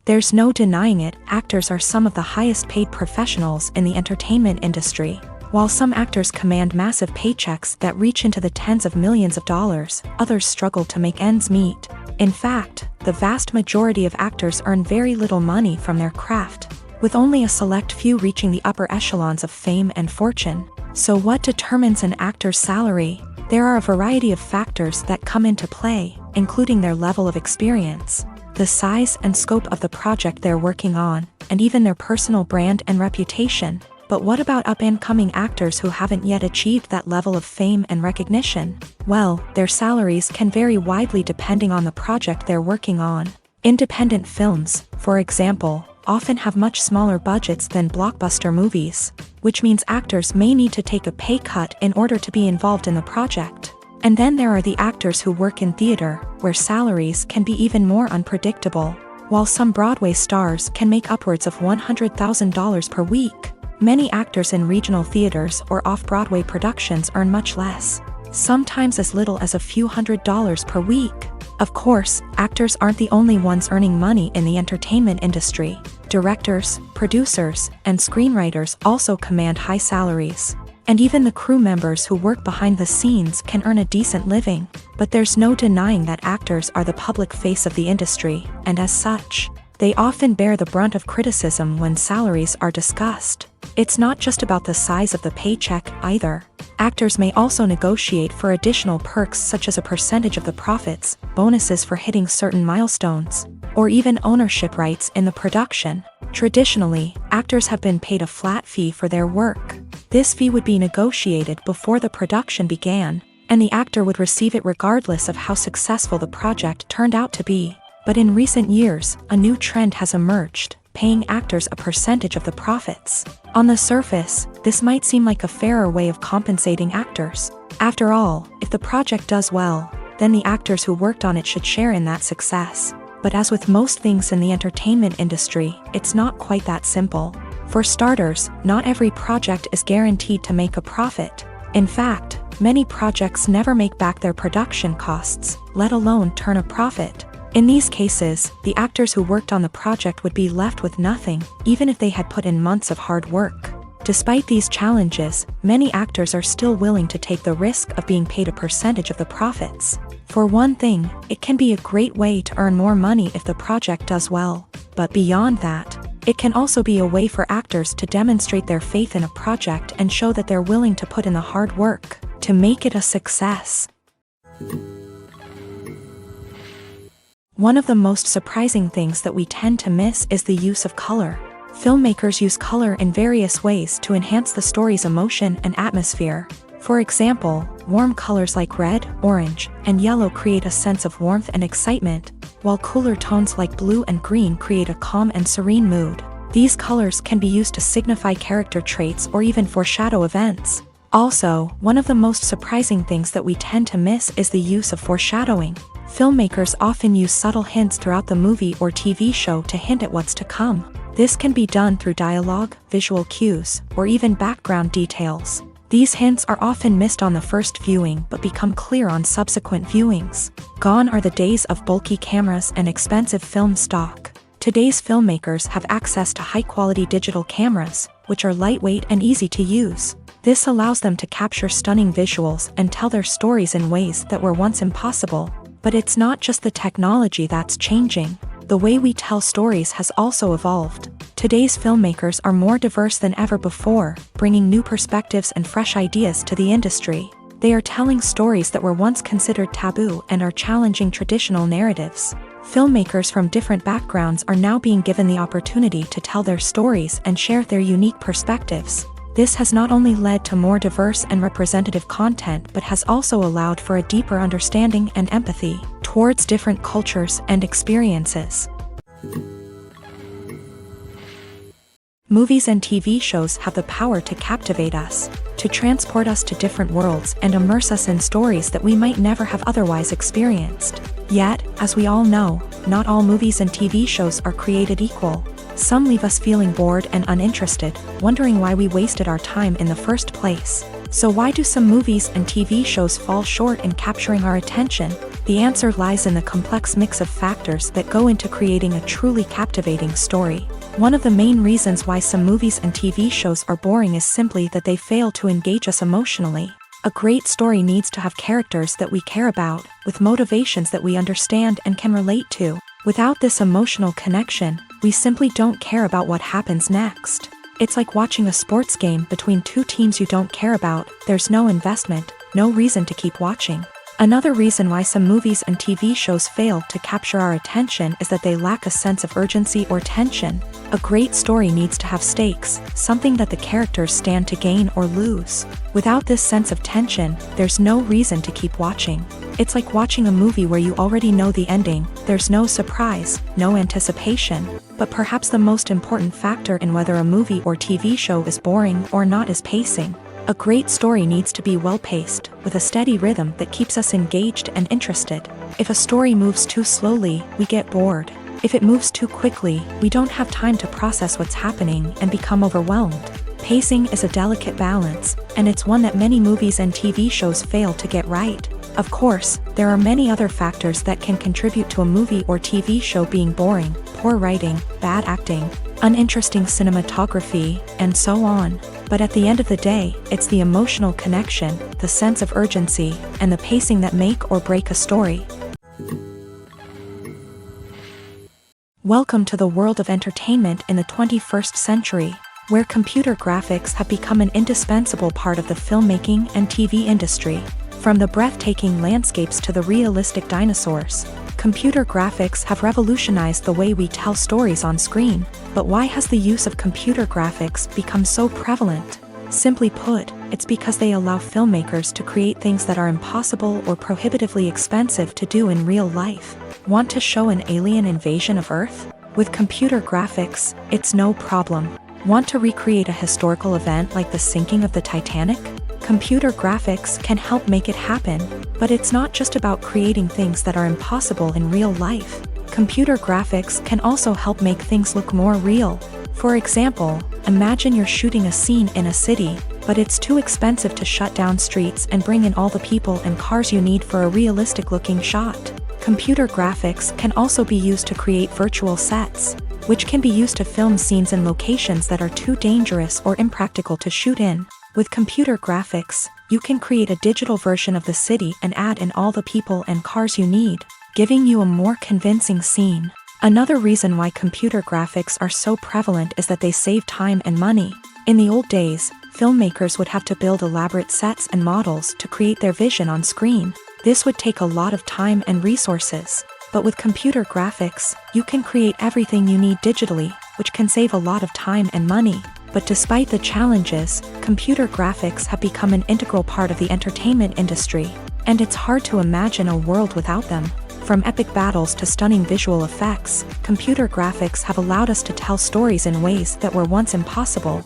There's no denying it, actors are some of the highest paid professionals in the entertainment industry. While some actors command massive paychecks that reach into the tens of millions of dollars, others struggle to make ends meet. In fact, the vast majority of actors earn very little money from their craft, with only a select few reaching the upper echelons of fame and fortune. So what determines an actor's salary? There are a variety of factors that come into play, including their level of experience, the size and scope of the project they're working on, and even their personal brand and reputation. But what about up-and-coming actors who haven't yet achieved that level of fame and recognition? Well, their salaries can vary widely depending on the project they're working on. Independent films, for example, often have much smaller budgets than blockbuster movies, which means actors may need to take a pay cut in order to be involved in the project. And then there are the actors who work in theater, where salaries can be even more unpredictable. While some Broadway stars can make upwards of $100,000 per week, many actors in regional theaters or off-Broadway productions earn much less, sometimes as little as a few $100s per week. Of course, actors aren't the only ones earning money in the entertainment industry. Directors, producers, and screenwriters also command high salaries. And even the crew members who work behind the scenes can earn a decent living. But there's no denying that actors are the public face of the industry, and as such, they often bear the brunt of criticism when salaries are discussed. It's not just about the size of the paycheck, either. Actors may also negotiate for additional perks such as a percentage of the profits, bonuses for hitting certain milestones, or even ownership rights in the production. Traditionally, actors have been paid a flat fee for their work. This fee would be negotiated before the production began, and the actor would receive it regardless of how successful the project turned out to be. But in recent years, a new trend has emerged, paying actors a percentage of the profits. On the surface, this might seem like a fairer way of compensating actors. After all, if the project does well, then the actors who worked on it should share in that success. But as with most things in the entertainment industry, it's not quite that simple. For starters, not every project is guaranteed to make a profit. In fact, many projects never make back their production costs, let alone turn a profit. In these cases, the actors who worked on the project would be left with nothing, even if they had put in months of hard work. Despite these challenges, many actors are still willing to take the risk of being paid a percentage of the profits. For one thing, it can be a great way to earn more money if the project does well. But beyond that, it can also be a way for actors to demonstrate their faith in a project and show that they're willing to put in the hard work to make it a success. One of the most surprising things that we tend to miss is the use of color. Filmmakers use color in various ways to enhance the story's emotion and atmosphere. For example, warm colors like red, orange, and yellow create a sense of warmth and excitement, while cooler tones like blue and green create a calm and serene mood. These colors can be used to signify character traits or even foreshadow events. Also, one of the most surprising things that we tend to miss is the use of foreshadowing. Filmmakers often use subtle hints throughout the movie or TV show to hint at what's to come. This can be done through dialogue, visual cues, or even background details. These hints are often missed on the first viewing but become clear on subsequent viewings. Gone are the days of bulky cameras and expensive film stock. Today's filmmakers have access to high-quality digital cameras, which are lightweight and easy to use. This allows them to capture stunning visuals and tell their stories in ways that were once impossible. But it's not just the technology that's changing. The way we tell stories has also evolved. Today's filmmakers are more diverse than ever before, bringing new perspectives and fresh ideas to the industry. They are telling stories that were once considered taboo and are challenging traditional narratives. Filmmakers from different backgrounds are now being given the opportunity to tell their stories and share their unique perspectives. This has not only led to more diverse and representative content but has also allowed for a deeper understanding and empathy towards different cultures and experiences. Movies and TV shows have the power to captivate us, to transport us to different worlds and immerse us in stories that we might never have otherwise experienced. Yet, as we all know, not all movies and TV shows are created equal. Some leave us feeling bored and uninterested, wondering why we wasted our time in the first place. So why do some movies and TV shows fall short in capturing our attention? The answer lies in the complex mix of factors that go into creating a truly captivating story. One of the main reasons why some movies and TV shows are boring is simply that they fail to engage us emotionally. A great story needs to have characters that we care about, with motivations that we understand and can relate to. Without this emotional connection, we simply don't care about what happens next. It's like watching a sports game between two teams you don't care about. There's no investment, no reason to keep watching. Another reason why some movies and TV shows fail to capture our attention is that they lack a sense of urgency or tension. A great story needs to have stakes, something that the characters stand to gain or lose. Without this sense of tension, there's no reason to keep watching. It's like watching a movie where you already know the ending. There's no surprise, no anticipation. But perhaps the most important factor in whether a movie or TV show is boring or not is pacing. A great story needs to be well-paced, with a steady rhythm that keeps us engaged and interested. If a story moves too slowly, we get bored. If it moves too quickly, we don't have time to process what's happening and become overwhelmed. Pacing is a delicate balance, and it's one that many movies and TV shows fail to get right. Of course, there are many other factors that can contribute to a movie or TV show being boring: poor writing, bad acting, uninteresting cinematography, and so on. But at the end of the day, it's the emotional connection, the sense of urgency, and the pacing that make or break a story. Welcome to the world of entertainment in the 21st century, where computer graphics have become an indispensable part of the filmmaking and TV industry. From the breathtaking landscapes to the realistic dinosaurs, computer graphics have revolutionized the way we tell stories on screen. But why has the use of computer graphics become so prevalent? Simply put, it's because they allow filmmakers to create things that are impossible or prohibitively expensive to do in real life. Want to show an alien invasion of Earth? With computer graphics, it's no problem. Want to recreate a historical event like the sinking of the Titanic? Computer graphics can help make it happen. But it's not just about creating things that are impossible in real life. Computer graphics can also help make things look more real. For example, imagine you're shooting a scene in a city, but it's too expensive to shut down streets and bring in all the people and cars you need for a realistic-looking shot. Computer graphics can also be used to create virtual sets, which can be used to film scenes in locations that are too dangerous or impractical to shoot in. With computer graphics, you can create a digital version of the city and add in all the people and cars you need, giving you a more convincing scene. Another reason why computer graphics are so prevalent is that they save time and money. In the old days, filmmakers would have to build elaborate sets and models to create their vision on screen. This would take a lot of time and resources. But with computer graphics, you can create everything you need digitally, which can save a lot of time and money. But despite the challenges, computer graphics have become an integral part of the entertainment industry, and it's hard to imagine a world without them. From epic battles to stunning visual effects, computer graphics have allowed us to tell stories in ways that were once impossible.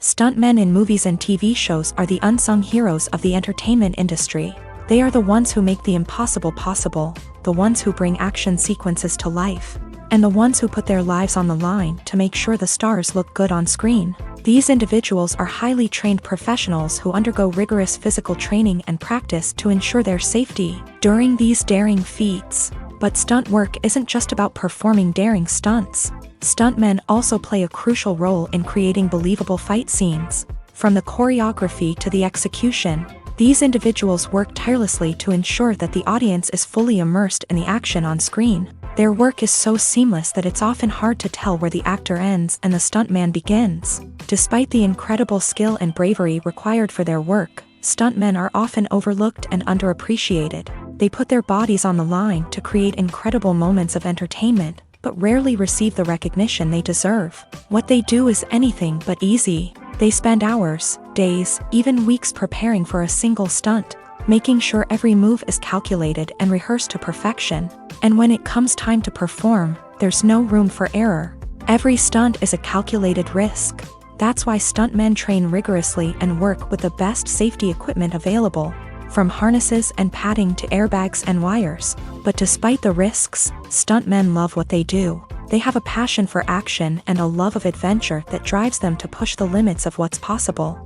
Stuntmen in movies and TV shows are the unsung heroes of the entertainment industry. They are the ones who make the impossible possible, the ones who bring action sequences to life, and the ones who put their lives on the line to make sure the stars look good on screen. These individuals are highly trained professionals who undergo rigorous physical training and practice to ensure their safety. During these daring feats, But stunt work isn't just about performing daring stunts. Stuntmen also play a crucial role in creating believable fight scenes. From the choreography to the execution, these individuals work tirelessly to ensure that the audience is fully immersed in the action on screen. Their work is so seamless that it's often hard to tell where the actor ends and the stuntman begins. Despite the incredible skill and bravery required for their work, stuntmen are often overlooked and underappreciated. They put their bodies on the line to create incredible moments of entertainment, but rarely receive the recognition they deserve. What they do is anything but easy. They spend hours, days, even weeks preparing for a single stunt, making sure every move is calculated and rehearsed to perfection. And when it comes time to perform, there's no room for error. Every stunt is a calculated risk. That's why stuntmen train rigorously and work with the best safety equipment available, from harnesses and padding to airbags and wires. But despite the risks, stuntmen love what they do. They have a passion for action and a love of adventure that drives them to push the limits of what's possible.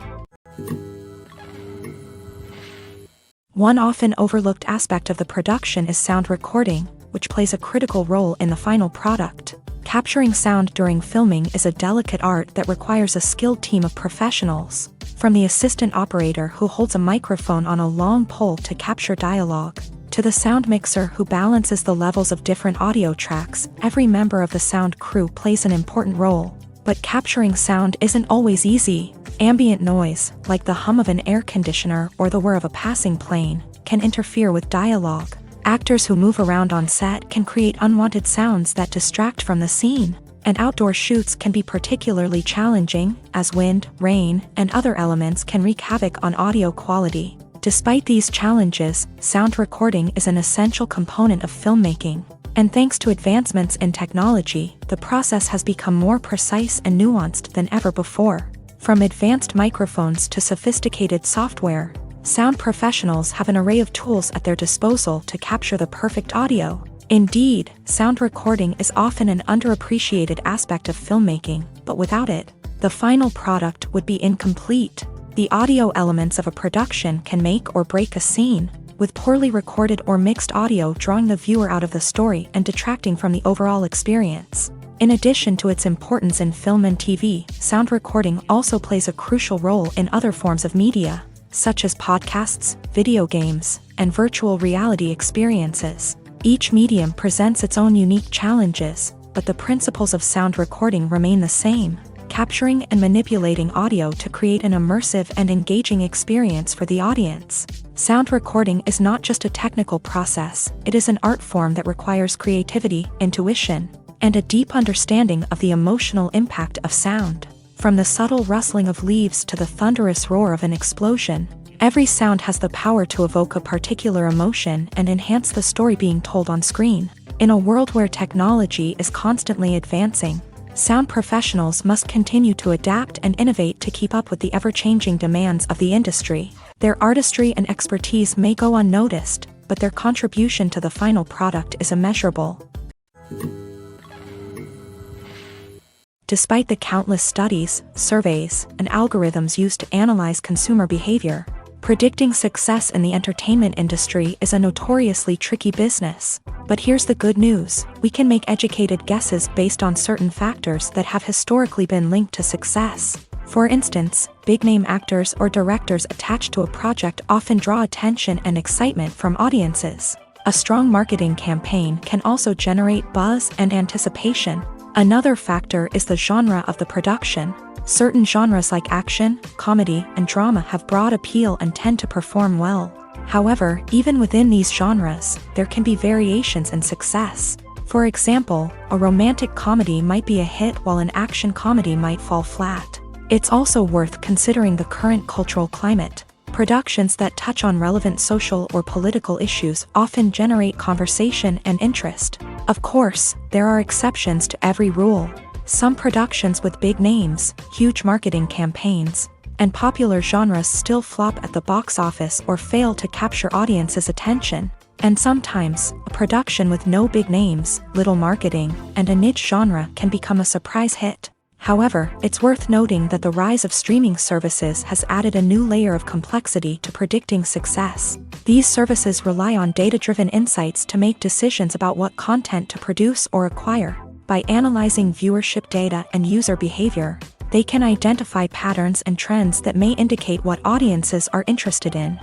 One often overlooked aspect of the production is sound recording, which plays a critical role in the final product. Capturing sound during filming is a delicate art that requires a skilled team of professionals. From the assistant operator who holds a microphone on a long pole to capture dialogue, to the sound mixer who balances the levels of different audio tracks, every member of the sound crew plays an important role. But capturing sound isn't always easy. Ambient noise, like the hum of an air conditioner or the whir of a passing plane, can interfere with dialogue. Actors who move around on set can create unwanted sounds that distract from the scene. And outdoor shoots can be particularly challenging, as wind, rain, and other elements can wreak havoc on audio quality. Despite these challenges, sound recording is an essential component of filmmaking. And thanks to advancements in technology, the process has become more precise and nuanced than ever before. From advanced microphones to sophisticated software, sound professionals have an array of tools at their disposal to capture the perfect audio. Indeed, sound recording is often an underappreciated aspect of filmmaking, but without it, the final product would be incomplete. The audio elements of a production can make or break a scene, with poorly recorded or mixed audio drawing the viewer out of the story and detracting from the overall experience. In addition to its importance in film and TV, sound recording also plays a crucial role in other forms of media, such as podcasts, video games, and virtual reality experiences. Each medium presents its own unique challenges, but the principles of sound recording remain the same: capturing and manipulating audio to create an immersive and engaging experience for the audience. Sound recording is not just a technical process, it is an art form that requires creativity, intuition, and a deep understanding of the emotional impact of sound. From the subtle rustling of leaves to the thunderous roar of an explosion, every sound has the power to evoke a particular emotion and enhance the story being told on screen. In a world where technology is constantly advancing, sound professionals must continue to adapt and innovate to keep up with the ever-changing demands of the industry. Their artistry and expertise may go unnoticed, but their contribution to the final product is immeasurable. Despite the countless studies, surveys, and algorithms used to analyze consumer behavior, predicting success in the entertainment industry is a notoriously tricky business. But here's the good news: we can make educated guesses based on certain factors that have historically been linked to success. For instance, big-name actors or directors attached to a project often draw attention and excitement from audiences. A strong marketing campaign can also generate buzz and anticipation. Another factor is the genre of the production. Certain genres like action, comedy, and drama have broad appeal and tend to perform well. However, even within these genres, there can be variations in success. For example, a romantic comedy might be a hit while an action comedy might fall flat. It's also worth considering the current cultural climate. Productions that touch on relevant social or political issues often generate conversation and interest. Of course, there are exceptions to every rule. Some productions with big names, huge marketing campaigns, and popular genres still flop at the box office or fail to capture audiences' attention. And sometimes, a production with no big names, little marketing, and a niche genre can become a surprise hit. However, it's worth noting that the rise of streaming services has added a new layer of complexity to predicting success. These services rely on data-driven insights to make decisions about what content to produce or acquire. By analyzing viewership data and user behavior, they can identify patterns and trends that may indicate what audiences are interested in.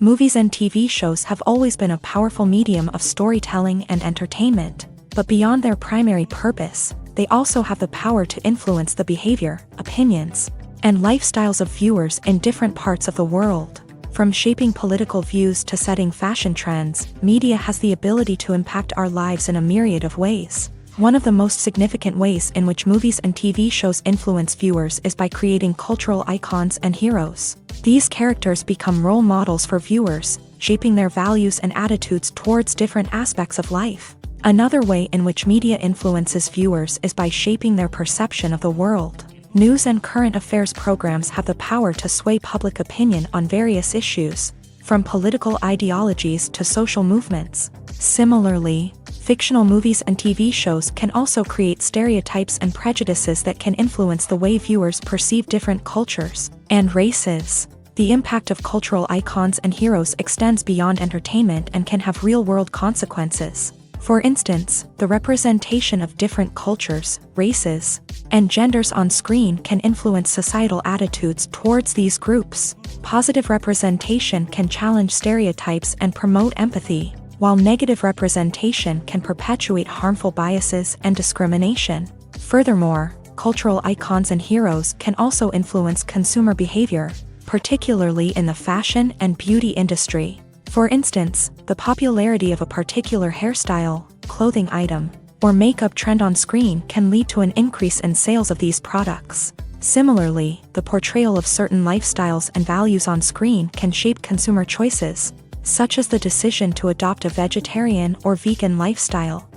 Movies and TV shows have always been a powerful medium of storytelling and entertainment, but beyond their primary purpose, they also have the power to influence the behavior, opinions, and lifestyles of viewers in different parts of the world. From shaping political views to setting fashion trends, media has the ability to impact our lives in a myriad of ways. One of the most significant ways in which movies and TV shows influence viewers is by creating cultural icons and heroes. These characters become role models for viewers, shaping their values and attitudes towards different aspects of life. Another way in which media influences viewers is by shaping their perception of the world. News and current affairs programs have the power to sway public opinion on various issues, from political ideologies to social movements. Similarly, fictional movies and TV shows can also create stereotypes and prejudices that can influence the way viewers perceive different cultures and races. The impact of cultural icons and heroes extends beyond entertainment and can have real-world consequences. For instance, the representation of different cultures, races, and genders on screen can influence societal attitudes towards these groups. Positive representation can challenge stereotypes and promote empathy, while negative representation can perpetuate harmful biases and discrimination. Furthermore, cultural icons and heroes can also influence consumer behavior, particularly in the fashion and beauty industry. For instance, the popularity of a particular hairstyle, clothing item, or makeup trend on screen can lead to an increase in sales of these products. Similarly, the portrayal of certain lifestyles and values on screen can shape consumer choices, such as the decision to adopt a vegetarian or vegan lifestyle.